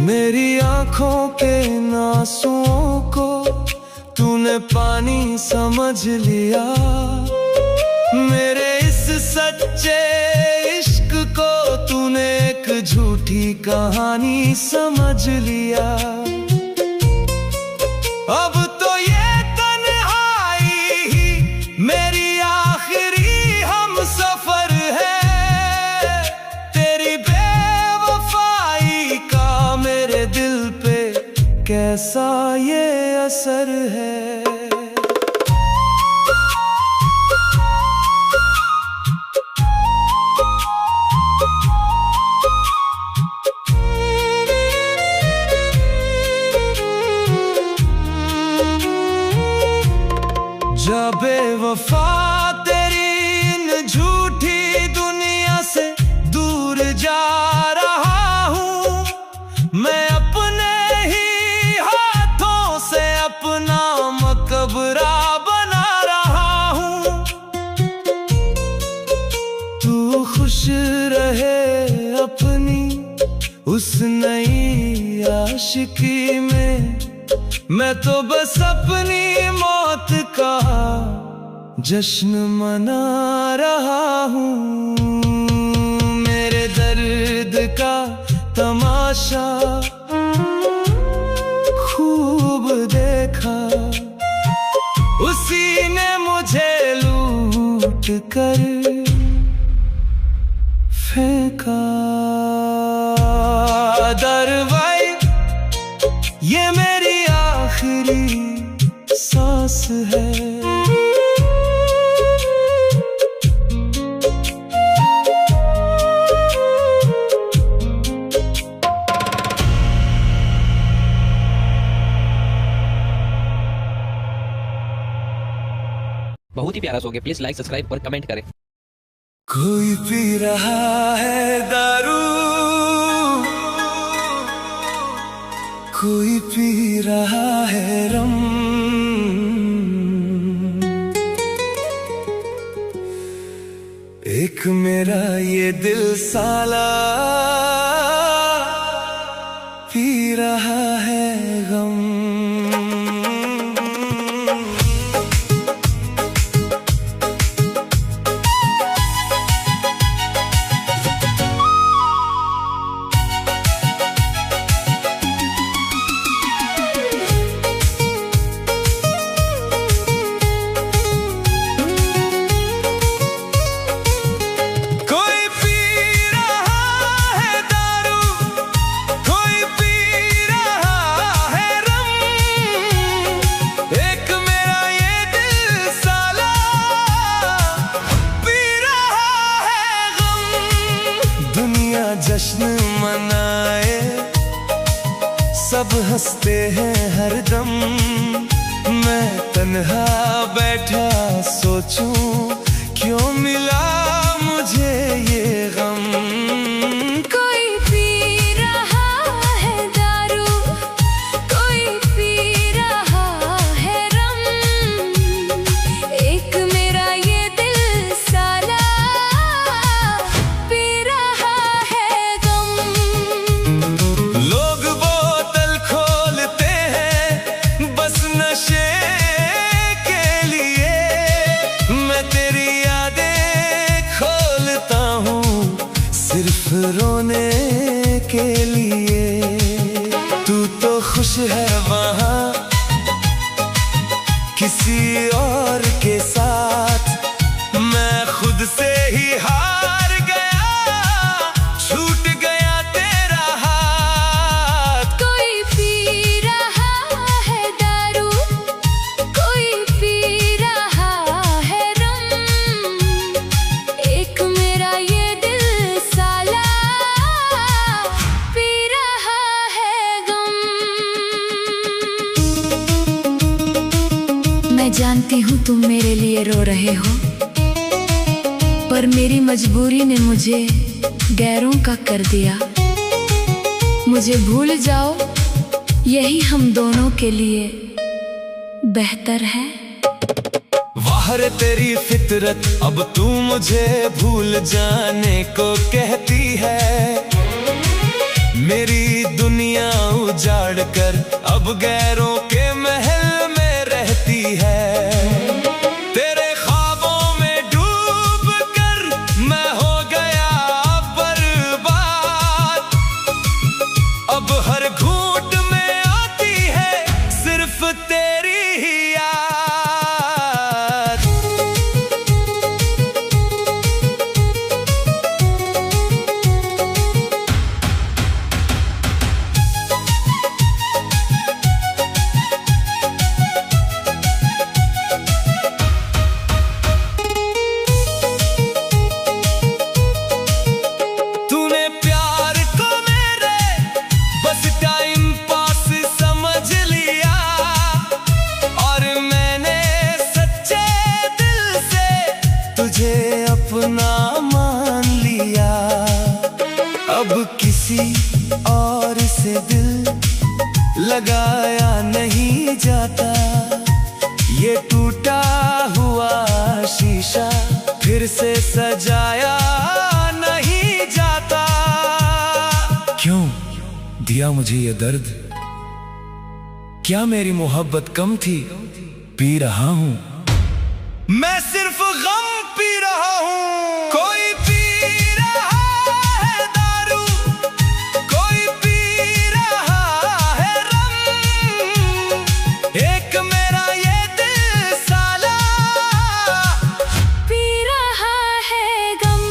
मेरी आँखों के आंसुओं को तूने पानी समझ लिया। मेरे इस सच्चे इश्क को तूने एक झूठी कहानी समझ लिया। अब तो ये तन्हाई ही मेरी आखिरी हमसफर है। तेरी बेवफाई का मेरे दिल पे कैसा ये असर है। जा बेवफा तेरी इन झूठी दुनिया से दूर जा रहा हूँ। मैं अपने ही हाथों से अपना मकबरा बना रहा हूँ। तू खुश रहे अपनी उस नई आशिकी में, मैं तो बस अपनी मौत का जश्न मना रहा हूँ। मेरे दर्द का तमाशा खूब देखा, उसी ने मुझे लूट कर फेंका। दरवाई ये मेरी आखिरी सांस है। बहुत ही प्यारा सॉन्ग है, प्लीज लाइक सब्सक्राइब और कमेंट करें। कोई पी रहा है दारू, कोई पी रहा है रम, एक मेरा ये दिल साला पी रहा है गम। जश्न मनाए सब हंसते हैं हरदम, मैं तन्हा बैठा सोचूं क्यों मिला मुझे ये गम। कोई पी रहा है दारू, कोई पी रहा है रम, एक मेरा ये दिल साला पी रहा है गम। लोग बोतल खोलते हैं बस नशे के लिए, मैं तेरी यादें खोलता हूँ सिर्फ रोने के लिए। तू तो खुश है वहाँ किसी और के साथ, मैं खुद से ही हार गया, छूट गया तेरा हाथ। कोई पी रहा है दारू, कोई पी रहा है रम, एक मेरा ये दिल साला पी रहा है गम। मैं जानती हूँ तुम मेरे लिए रो रहे हो, पर मेरी मजबूरी ने मुझे गैरों का कर दिया। मुझे भूल जाओ, यही हम दोनों के लिए बेहतर है। वाह रे तेरी फितरत, अब तू मुझे भूल जाने को कहती है। मेरी दुनिया उजाड़ कर अब गैरों के महल में रहती है। तेरे ख्वाबों में डूब कर मैं हो गया बर्बाद, अब हर घूंट में आती है सिर्फ तेरी ही याद। तूने प्यार को मेरे बस टाइम पास समझ लिया, और मैंने सच्चे दिल से तुझे अपना मान लिया। अब किसी और से दिल लगाया नहीं जाता, ये टूटा हुआ शीशा फिर से सजाया नहीं जाता। क्यों दिया मुझे ये दर्द, क्या मेरी मोहब्बत कम थी? पी रहा हूँ मैं, सिर्फ गम पी रहा हूँ। कोई पी रहा है दारू, कोई पी रहा है रम, एक मेरा ये दिल साला पी रहा है गम।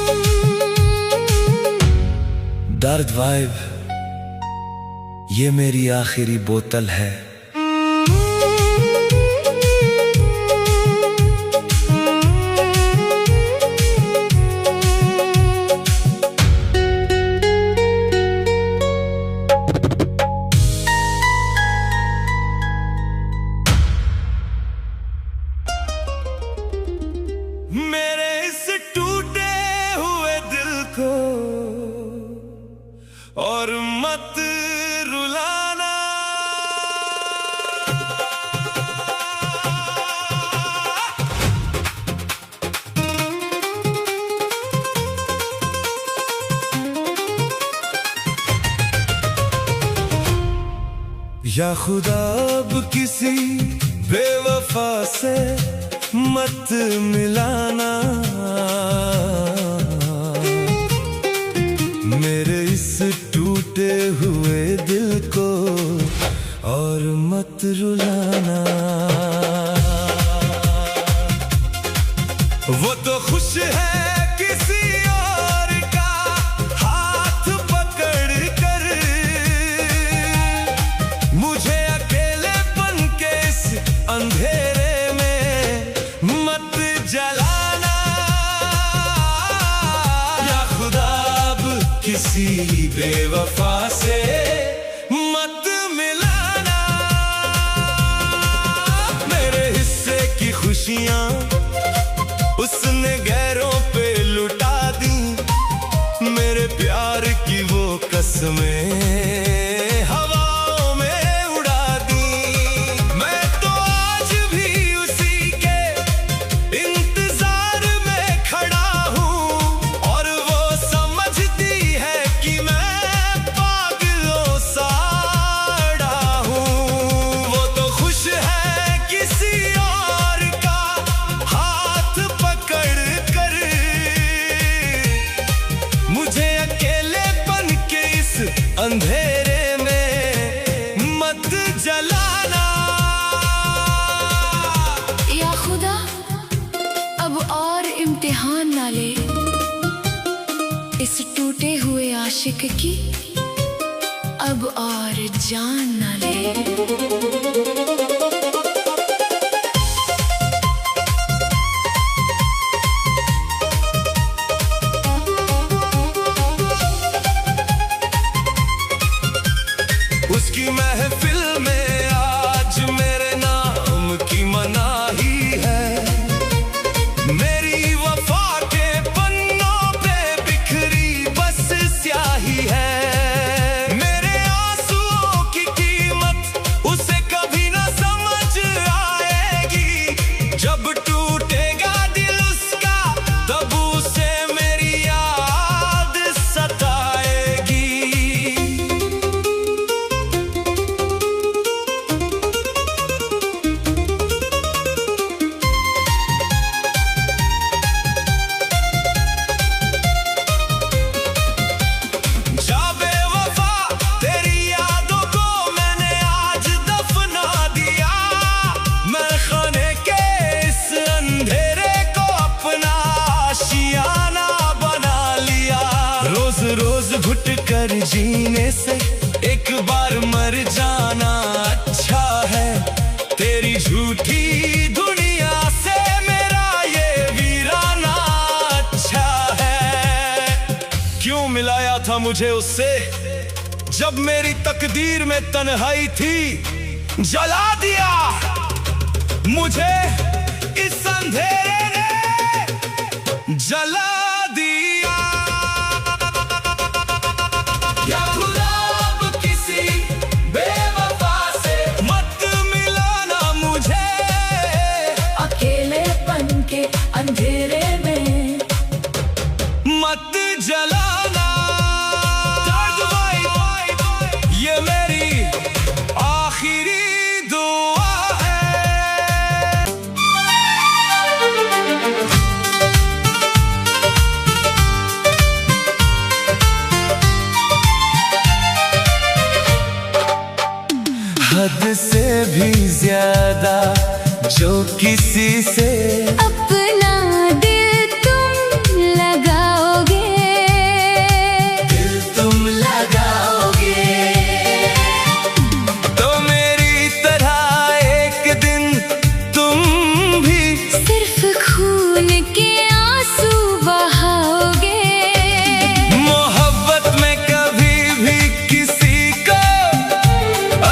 दर्द वाइब, ये मेरी आखिरी बोतल है। या खुदा अब किसी बेवफा से मत मिलाना, मेरे इस टूटे हुए दिल को और मत रुलाना। वो तो खुश है किसी और का हाथ पकड़ कर, मुझे अकेलेपन के इस अंधेरे में मत जलाना। या खुदा अब किसी बेवफा से मत मिलाना, मेरे हिस्से की खुशियां उसने गैरों पे लुटा दी, मेरे प्यार की वो कसमें हवाओं में उड़ा दी। मैं तो आज भी उसी के इंतजार में खड़ा हूँ, और वो समझती है कि मैं पागलों सा अड़ा हूँ। वो तो खुश है किसी और का हाथ पकड़ कर, मुझे अकेलेपन के इस अंधेरे में मत जलाना। या खुदा अब और इम्तिहान ना ले इस टूटे हुए आशिक की, अब और जान ना ले। उसकी महफिल में आज मेरे नाम की मनाही है, मेरी वफा के पन्नों पे बिखरी बस स्याही है। मेरे आंसुओं की कीमत उसे कभी ना समझ आएगी, जब टूटेगा दिल उसका तब उसे मेरी याद सताएगी। रोज घुट कर जीने से एक बार मर जाना अच्छा है, तेरी झूठी दुनिया से मेरा ये वीराना अच्छा है। क्यों मिलाया था मुझे उससे जब मेरी तकदीर में तन्हाई थी, जला दिया मुझे इस अंधेरे ने जला दिया। या खुदा अब किसी बेवफा से मत मिलाना, मुझे अकेलेपन के अंधेरे में मत जलाना। ये मेरी आखिरी दुआ है। हद से भी ज्यादा जो किसी से अपना दिल तुम लगाओगे, दिल तुम लगाओगे, तो मेरी तरह एक दिन तुम भी सिर्फ खून के आंसू बहाओगे। मोहब्बत में कभी भी किसी को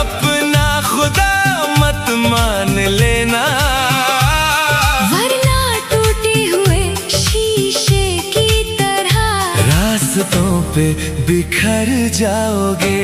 अपना खुदा मत मान लेना, वरना टूटे हुए शीशे की तरह रास्तों पे बिखर जाओगे।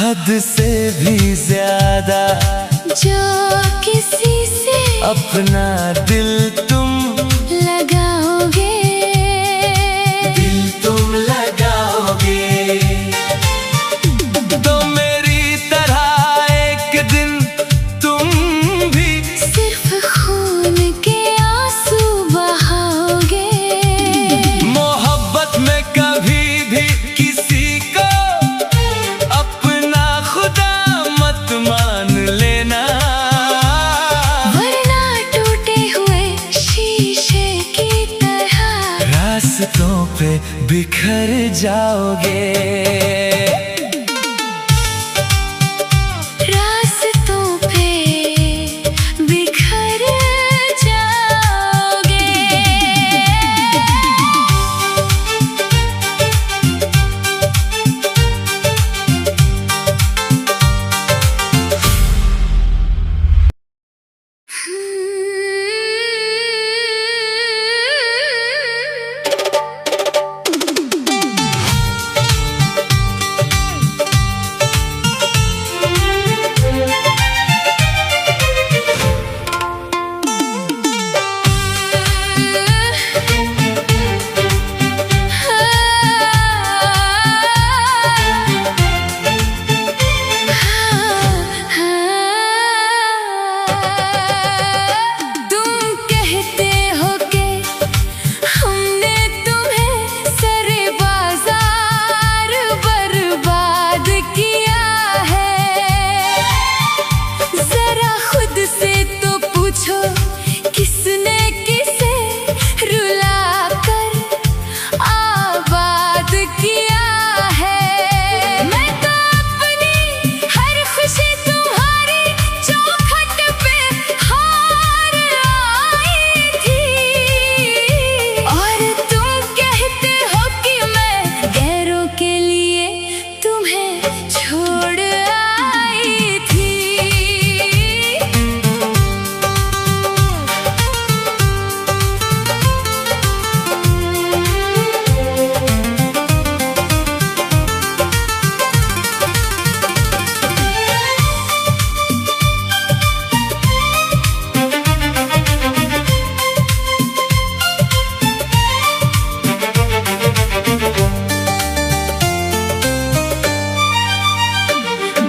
हद से भी ज्यादा जो किसी से अपना दिल तुम लगाओगे, दिल तुम लगाओगे, तो मेरी तरह एक दिन तुम भी सिर्फ खून के आंसू बहाओगे। मोहब्बत में कभी भी किसी को अपना खुदा मत मान लेना, वरना टूटे हुए शीशे की तरह रास्तों पे बिखर जाओगे, रास्तों पे बिखर जाओगे। किसने किसे रुला कर आबाद किया है। मैं तो अपनी हर खुशी तुम्हारी चौखट पे हार आई थी, और तुम कहते हो कि मैं गैरों के लिए तुम्हें छोड़ आई थी।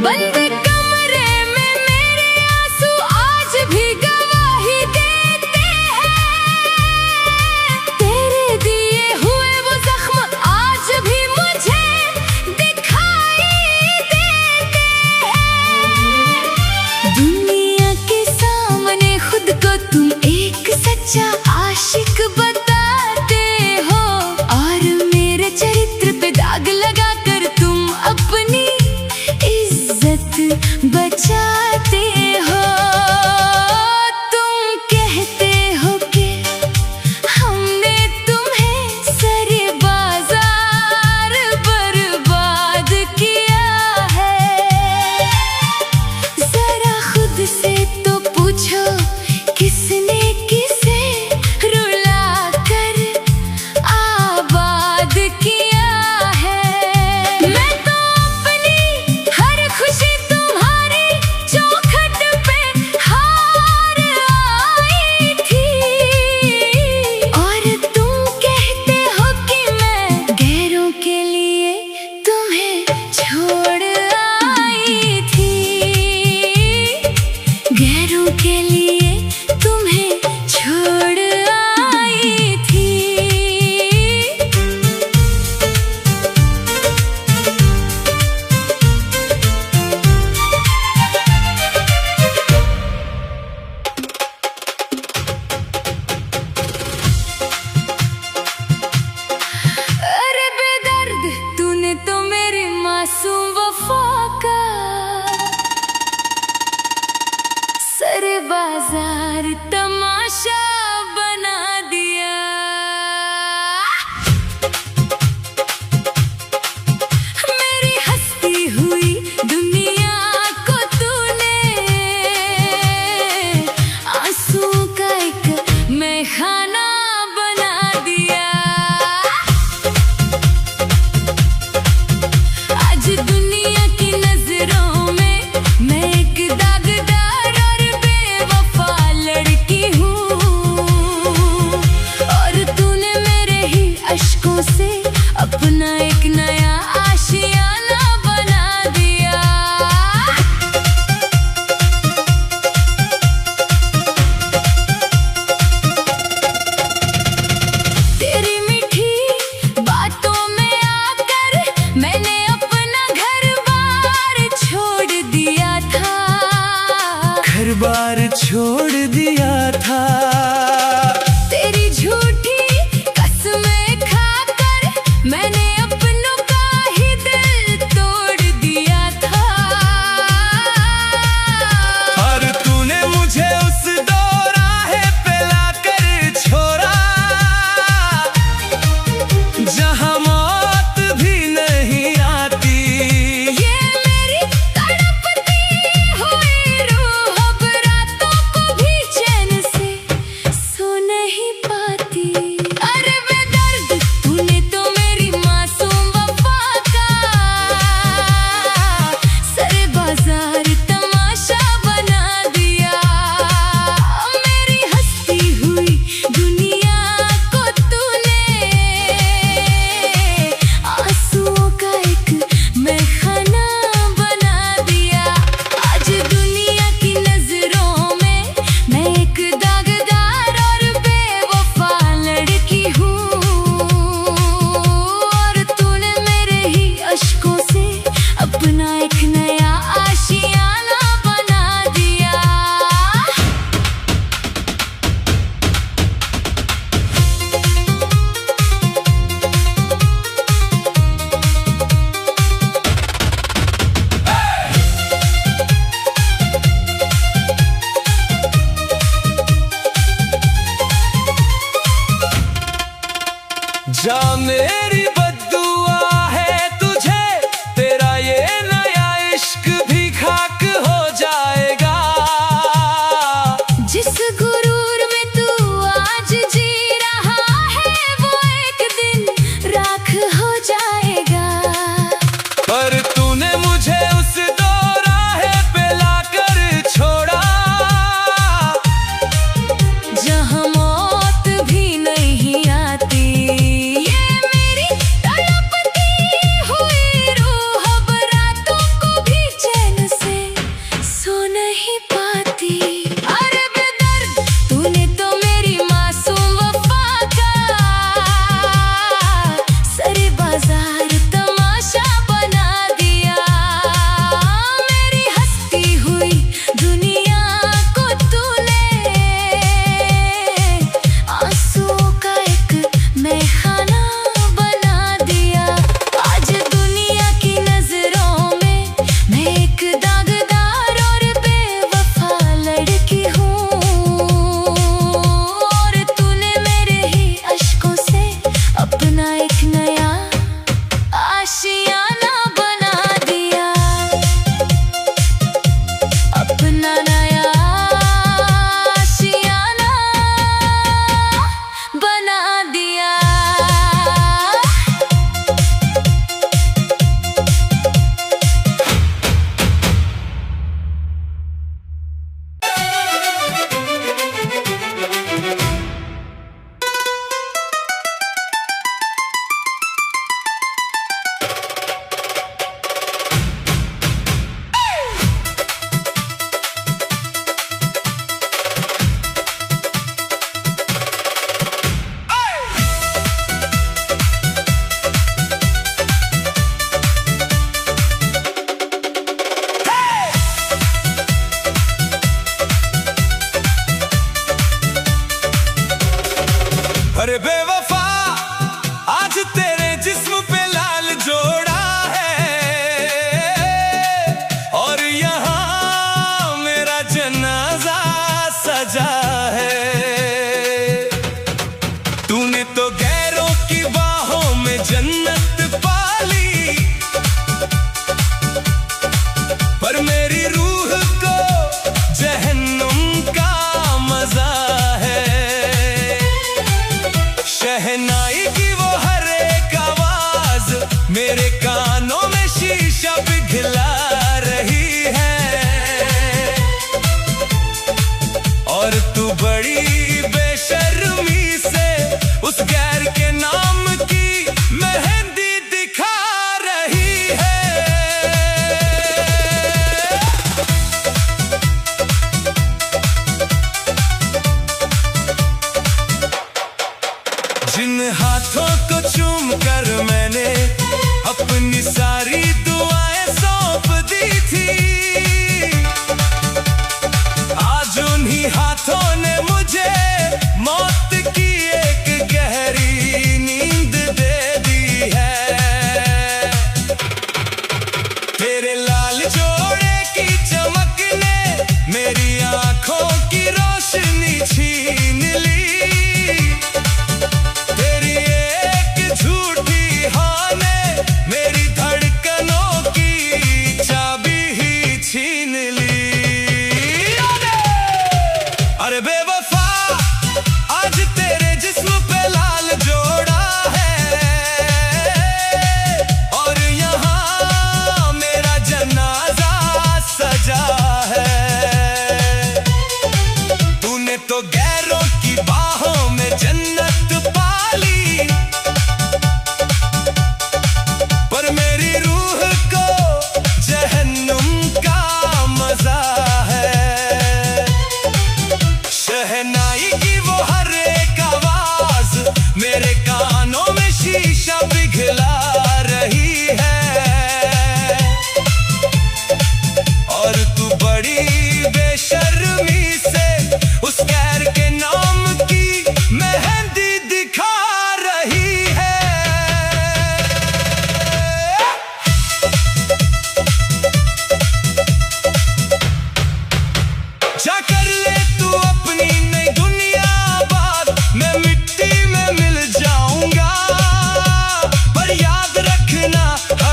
बंद कमरे में मेरे आंसू आज भी गवाही देते हैं, तेरे दिए हुए वो जख्म आज भी मुझे दिखाई देते हैं। दुनिया के सामने खुद को तुम एक सच्चा आशिक बताते हो, और मेरे चरित्र पे दाग लगाकर तुम अपनी इज्जत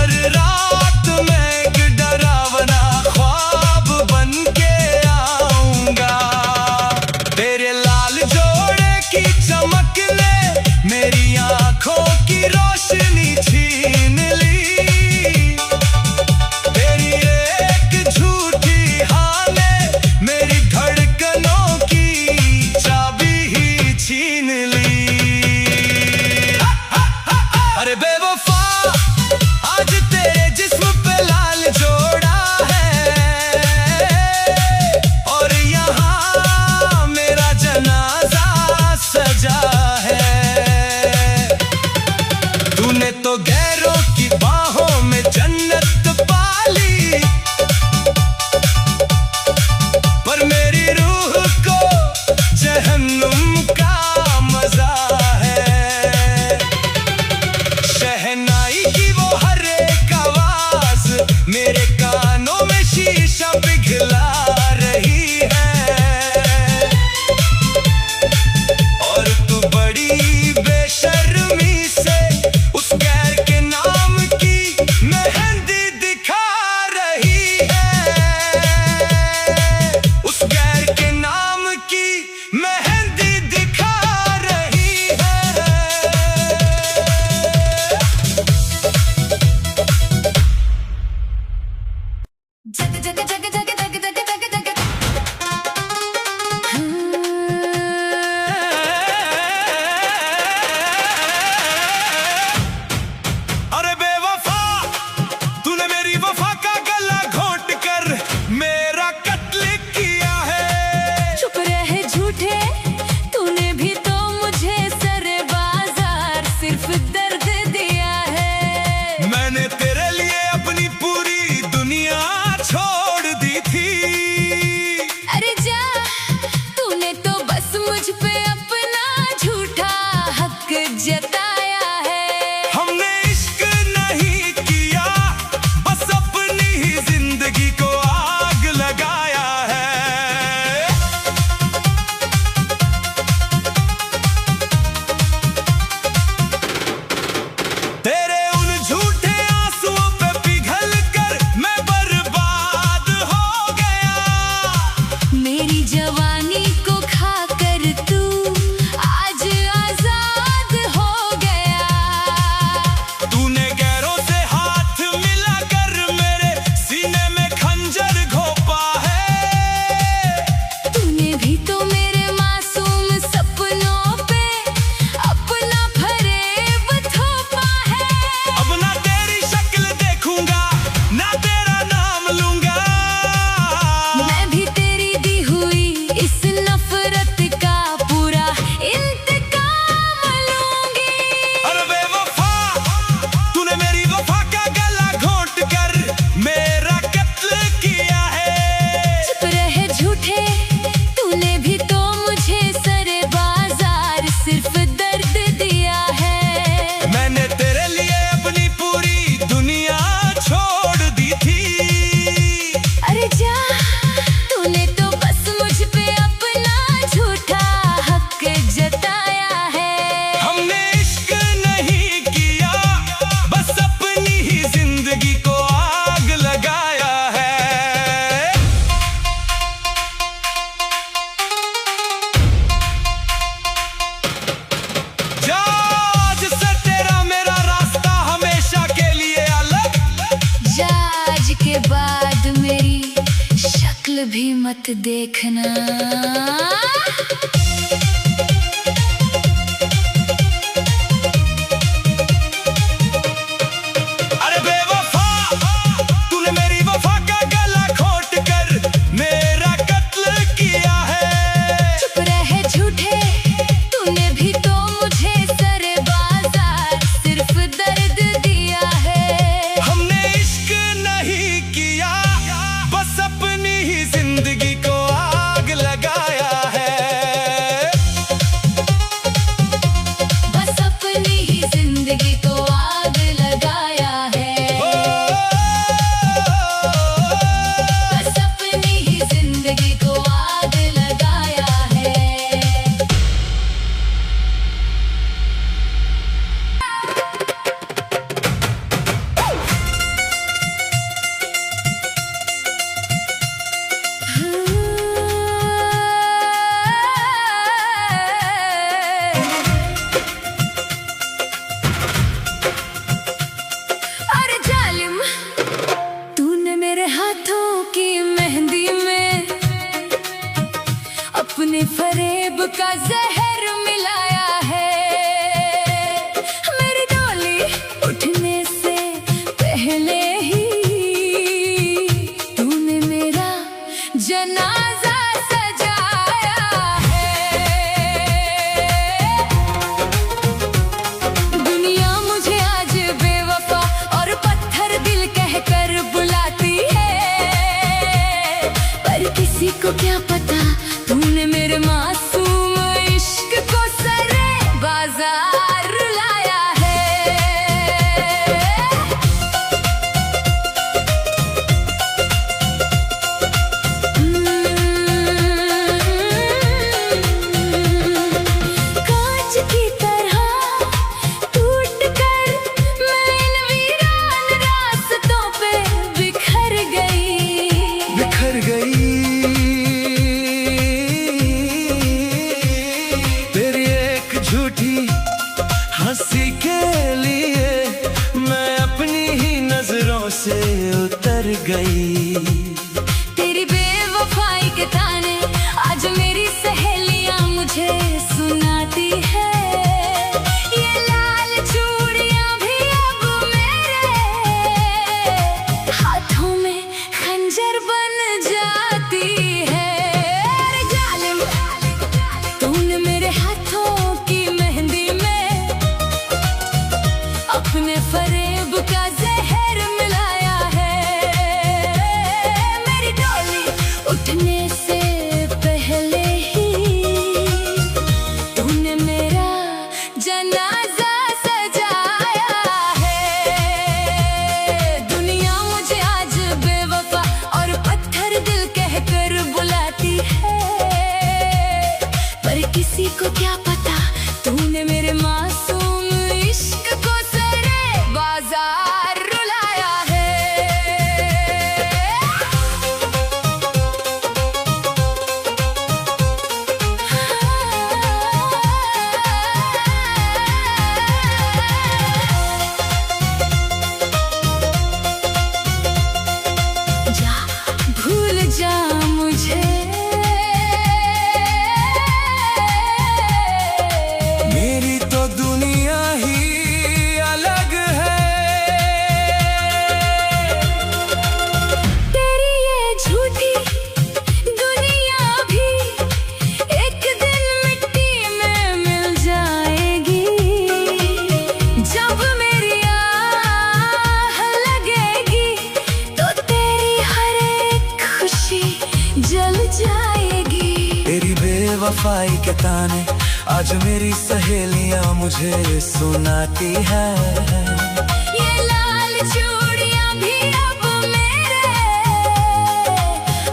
हर रात मैं एक डरावना ख्वाब बन के आऊंगा। तेरे लाल जोड़े की चमक ने मेरी आंखों की रोशनी छीन ली। तेरी एक झूठी हाँ ने मेरी धड़कनों की चाबी ही छीन ली। अरे बेवफा, आज तेरे जिस्म पे लाल जोड़ा है और यहाँ मेरा जनाजा सजा है। तूने तो गैरों की बाहों में जन्नत पाली, पर मेरी रूह को जहन्नुम का मजा है। शहनाई की वो हर एक आवाज मेरे कानों में शीशा पिघला रही है। और तू बड़ी बेशर्मी से उस गैर के नाम की मेहंदी दिखा रही है। उस गैर के नाम की मेहंदी दिखा रही है। जग जग जग जग जग जग जग जग अरे बेवफा, तूने मेरी वफा का गला घोंट कर मेरा कत्ल किया है। चुप रहे झूठे, तूने भी तो मुझे सरे बाजार सिर्फ दर्द दिया है। मैंने तेरे लिए अपनी पूरी दुनिया छोड़ दी थी। अरे जा, तूने तो बस मुझ पे अपना झूठा हक जताया है। हमने इश्क नहीं किया, बस अपनी ही जिंदगी को आग लगाया है। तेरे उन झूठे आंसुओं पे पिघल कर मैं बर्बाद हो गया। मेरी जवानी को खाकर तू आज आजाद हो गया। तूने गैरों से हाथ मिलाकर मेरे सीने में खंजर घोंपा है। तूने भी तो मेरे मासूम सपनों पे अपना फरेब थोपा है। अब ना तेरी शक्ल देखूंगा, ना तेरा नाम लूंगा। मैं भी तेरी दी हुई इस नफरत का पूरा इंतकाम लूंगी। अरे बेवफा, तूने मेरी वफा का गला घोंट कर मेरा कत्ल किया है। चुप रहे झूठे, तूने भी तो मुझे सरे बाजार सिर्फ दर्द दिया है। मैंने तेरे लिए अपनी पूरी दुनिया छोड़ दी थी। अरे जा, तूने तो बस मुझ पे अपना झूठा हक जताया है। हमने इश्क नहीं किया, बस अपनी ही जिंदगी को आग लगाया है। जा, आज से तेरा मेरा रास्ता हमेशा के लिए अलग। जा, आज के बाद मेरी शक्ल भी मत देखना। अरे बेवफा, तूने मेरी वफा का गला घोंट कर मेरा कत्ल किया है। चुप रहे झूठे, तूने भी तो मुझे सरे बाजार सिर्फ दर्द दिया है। हमने इश्क नहीं किया, बस अपनी ही जिंदगी को आग लगाया है। पहले ही तूने मेरा जनाजा सजाया है। दुनिया मुझे आज बेवफा और पत्थर दिल कहकर बुलाती है, पर किसी को क्या पता तूने मेरे मासूम इश्क को सरे बाजार रुलाया है। कांच की तरह टूट कर मैं इन वीरान रास्तों पे बिखर गई। तेरी एक झूठी हंसी के लिए मैं अपनी ही नजरों से उतर गई। तेरी बेवफाई के ताने आज मेरी सहेलियां मुझे सुनाती है। ये लाल चूड़ियां भी अब मेरे हाथों में खंजर बन जाती है। अरे जालिम, तूने मेरे हाथों की मेहंदी में अपने फरेब का जहर मिलाया है। मेरी डोली उठने से पहले ही तूने मेरा जनाजा सजाया है। दुनिया मुझे आज बेवफा और पत्थर दिल कहकर बुलाती है, पर किसी को क्या पता तूने मेरे मासूम इश्क को सरे बाजार रुलाया है। जा भूल जा मुझे, मेरी तो दुनिया ही अलग है। तेरी ये झूठी दुनिया भी एक दिन मिट्टी में मिल जाएगी। जब मेरी आह लगेगी तो तेरी हर एक खुशी जल जाएगी। तेरी बेवफाई के ताने आज मेरी सहेलियां मुझे सुनाती है। ये लाल चूड़ियां भी अब मेरे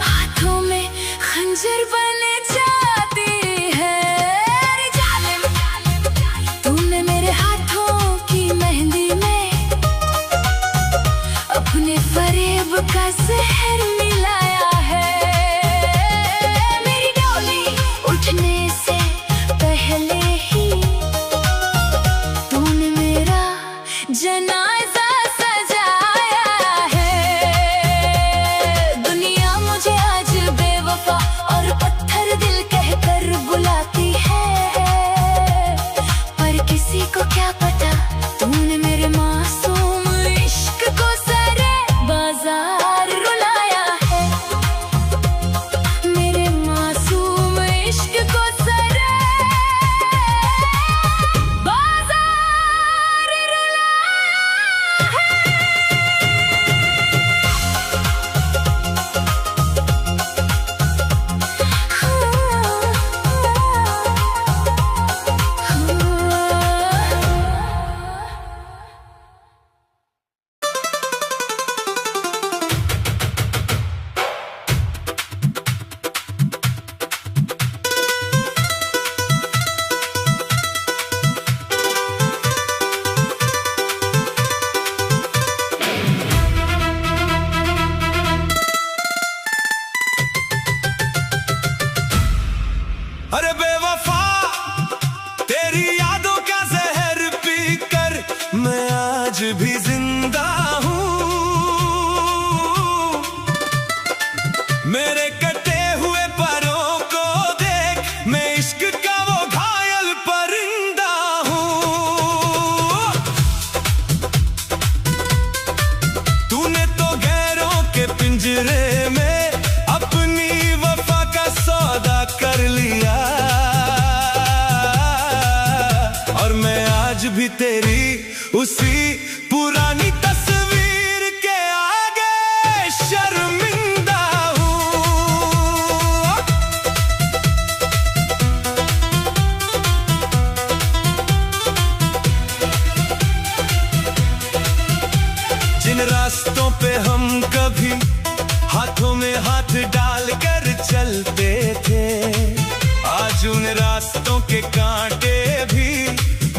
हाथों में खंजर बन जाती है। अरे जालिम, तूने मेरे हाथों की मेहंदी में अपने फरेब का जहर मिलाया है। मेरी डोली उठने से पहले ही तूने मेरा जनाजा सजाया है। दुनिया मुझे आज बेवफा और पत्थर दिल कहकर बुलाती है, पर किसी को क्या पता तूने मेरे मासूम इश्क को सरे बाजार रुलाया है। पिंजरे में अपनी वफा का सौदा कर लिया। और मैं आज भी तेरी उसी पुरानी तस्वीर के आगे शर्मिंदा हूँ। जिन रास्तों पे हम कभी हाथों में हाथ डालकर चलते थे, आज उन रास्तों के कांटे भी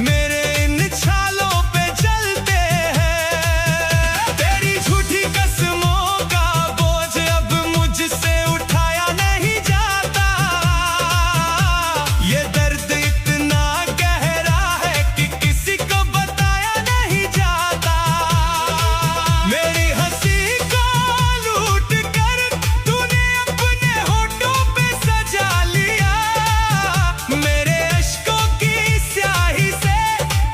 मेरे इन छालों पे चलते हैं। तेरी झूठी कसमों का बोझ अब मुझसे उठाया नहीं जाता। ये दर्द इतना गहरा है कि किसी को बताया नहीं जाता। मेरी हंसी को लूट कर तूने अपने होठों पे सजा लिया। मेरे अश्कों की स्याही से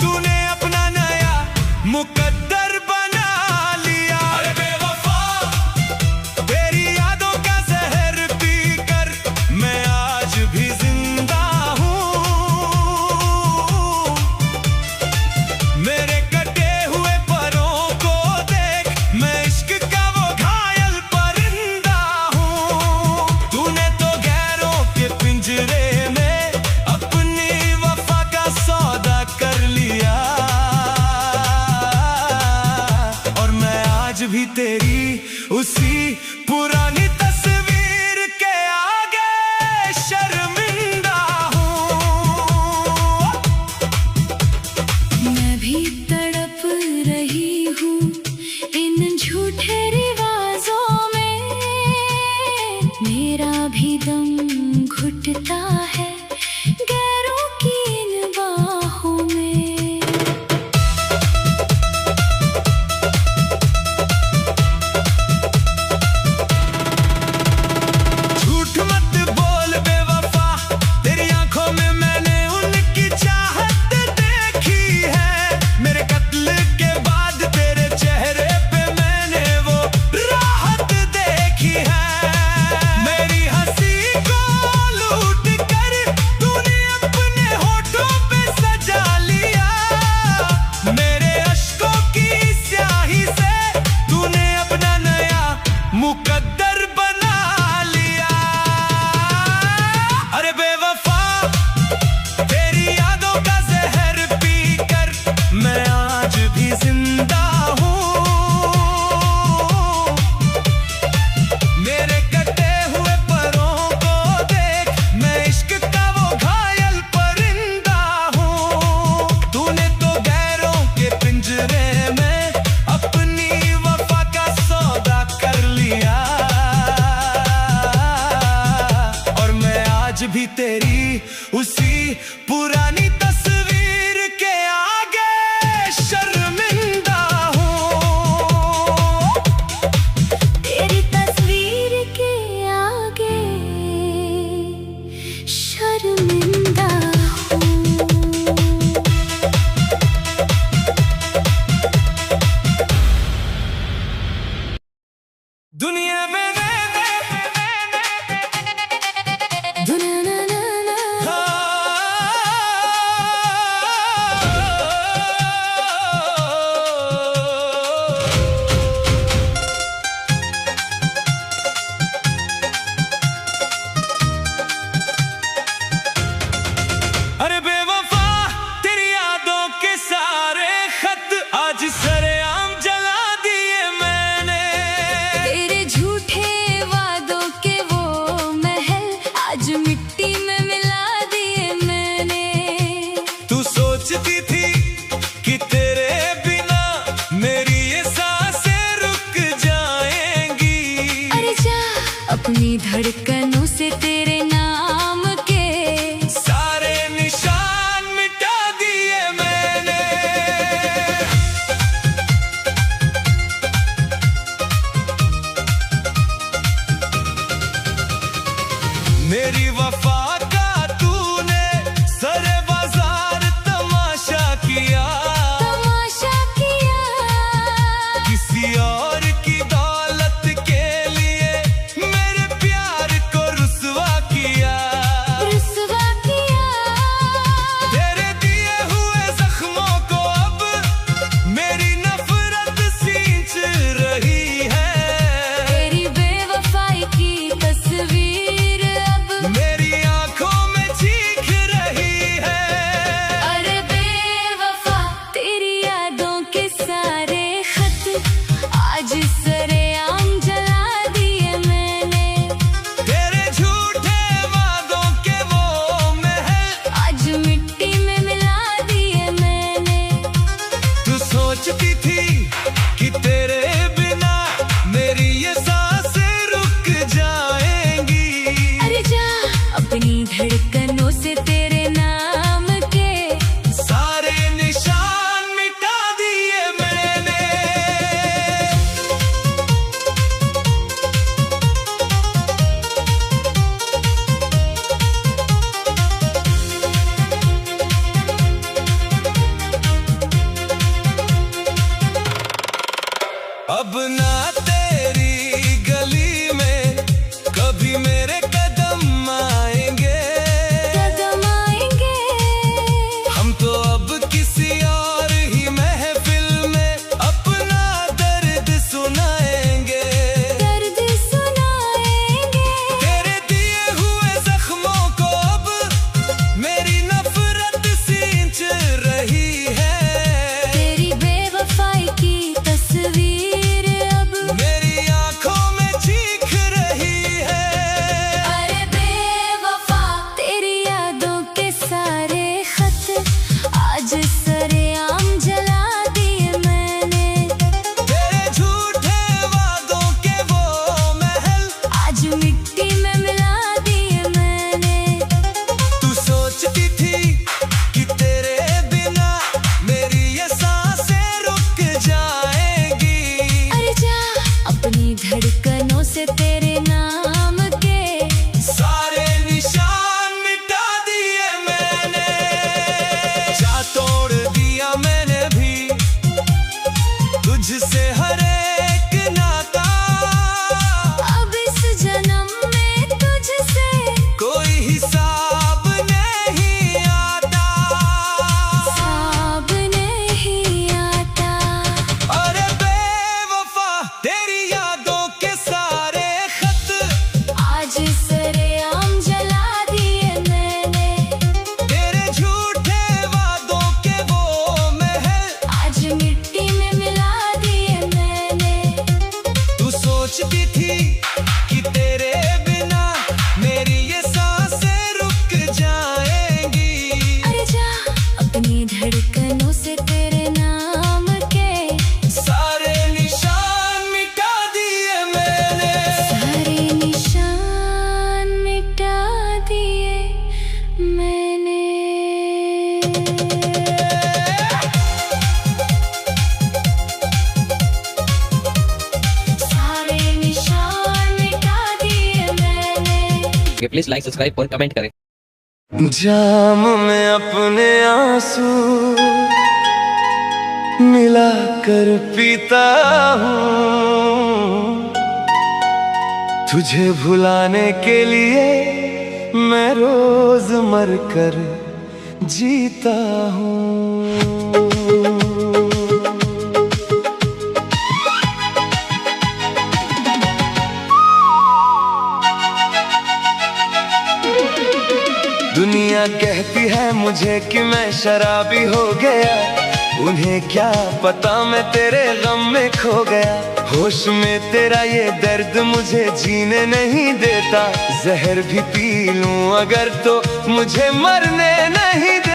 तूने अपना नया मुकद्दर बना लिया। अरे बेवफा, तेरी यादों का जहर पीकर मैं आज भी जिंदा हूँ। मेरे कटे हुए परों को देख, मैं इश्क का वो घायल परिंदा हूँ। तूने तो गैरों के पिंजरे में अपनी वफा का सौदा कर लिया। और मैं आज भी तेरी उसी पुरानी तस्वीर के आगे शर्मिंदा हूँ। मैं भी तड़प रही हूँ इन झूठे रिवाजों में। मेरा भी दम घुटता है गैरों की इन बाहों में। झूठ मत बोल बेवफा, तेरी आंखों में मैंने उनकी चाहत देखी है। मेरे कत्ल के बाद तेरे चेहरे पे मैंने वो राहत देखी है। मेरी हंसी को लूट कर तूने अपने होठों पे सजा लिया। मेरे अश्कों की स्याही से तूने अपना नया मुकद्दर बना लिया। अरे बेवफा, तेरी यादों का जहर पीकर मैं आज भी जिंदा हूँ। मेरे कटे हुए परों को देख, मैं इश्क का वो घायल परिंदा हूँ। तूने तो गैरों के पिंजरे में अपनी वफा का सौदा कर लिया। और मैं आज भी तेरी उसी पुरानी तस्वीर के आगे शर्मिंदा हूँ। तेरी तस्वीर के आगे शर्मिंदा हूँ। दुनिया में अरे बेवफा, तेरी यादों के सारे खत आज सरेआम जला दिए मैंने। तेरे झूठे वादों के वो महल आज मिट्टी में मिला दिए मैंने। तू सोचती थी कि तेरे बिना मेरी ये सांसें रुक जाएंगी। अरे जा अपनी धड़कनों से तेरे नाम के सारे निशान मिटा दिए मैंने। मेरी वफा का तूने सरे बाजार तमाशा किया। तमाशा किया। किसी और की दौलत के लिए सरेआम जला दिए मैंने, तेरे झूठे वादों के वो महल आज मिट्टी में मिला दिए मैंने। तू सोचती थी कि तेरे बिना मेरी ये सांसें रुक जाएंगी। अरे जा अपनी धड़कनों से तेरे नाम के सारे निशान मिटा दिए मैंने। अब ना तेरी गली में कभी मेरे कदम आएंगे। कदम आएंगे। हम तो अब किसी और ही महफिल में अपना दर्द सुनाएंगे। दर्द सुनाएंगे। तेरे दिए हुए जख्मों को अब मेरी नफरत सींच रही है। तेरी बेवफाई की तस्वीर अब मेरी आंखों में चीख रही है। अरे बेवफा तेरी यादों के सारे खत आज सरेआम जला दिए मैंने, तेरे झूठे वादों के वो महल आज मिट्टी में मिला दिए मैंने। तू सोचती थी कि तेरे बिना मेरी ये सांसें रुक जाएंगी। अरे जा अपनी धड़कनों से तेरे नाम के सारे निशान मिटा दिए मैंने। जा तोड़ दिया मैंने भी तुझसे हर एक नाता। अब इस जन्म में तुझसे कोई हिसाब नहीं आता। साब नहीं आता। अरे बेवफा तेरी यादों के सारे खत आज सरेआम जला दिए मैंने, तेरे झूठे वादों के वो महल आज मिट्टी में मिला दिए मैंने। तू सोचती थी कि तेरे बिना मेरी ये सांसें रुक जाएंगी। अरे जा अपनी धड़कनों से तेरे नाम के सारे निशान मिटा दिए मैंने। सारे निशान मिटा दिए मैंने। सारे निशान मिटा दिए मैंने। प्लीज लाइक सब्सक्राइब और कमेंट करें। जाम में अपने आंसू मिला कर पीता हूँ। तुझे भुलाने के लिए मैं रोज मर कर जीता हूँ। दुनिया कहती है मुझे कि मैं शराबी हो गया। उन्हें क्या पता मैं तेरे गम में खो गया। होश में तेरा ये दर्द मुझे जीने नहीं देता। जहर भी पी लूं अगर तो मुझे मरने नहीं देता।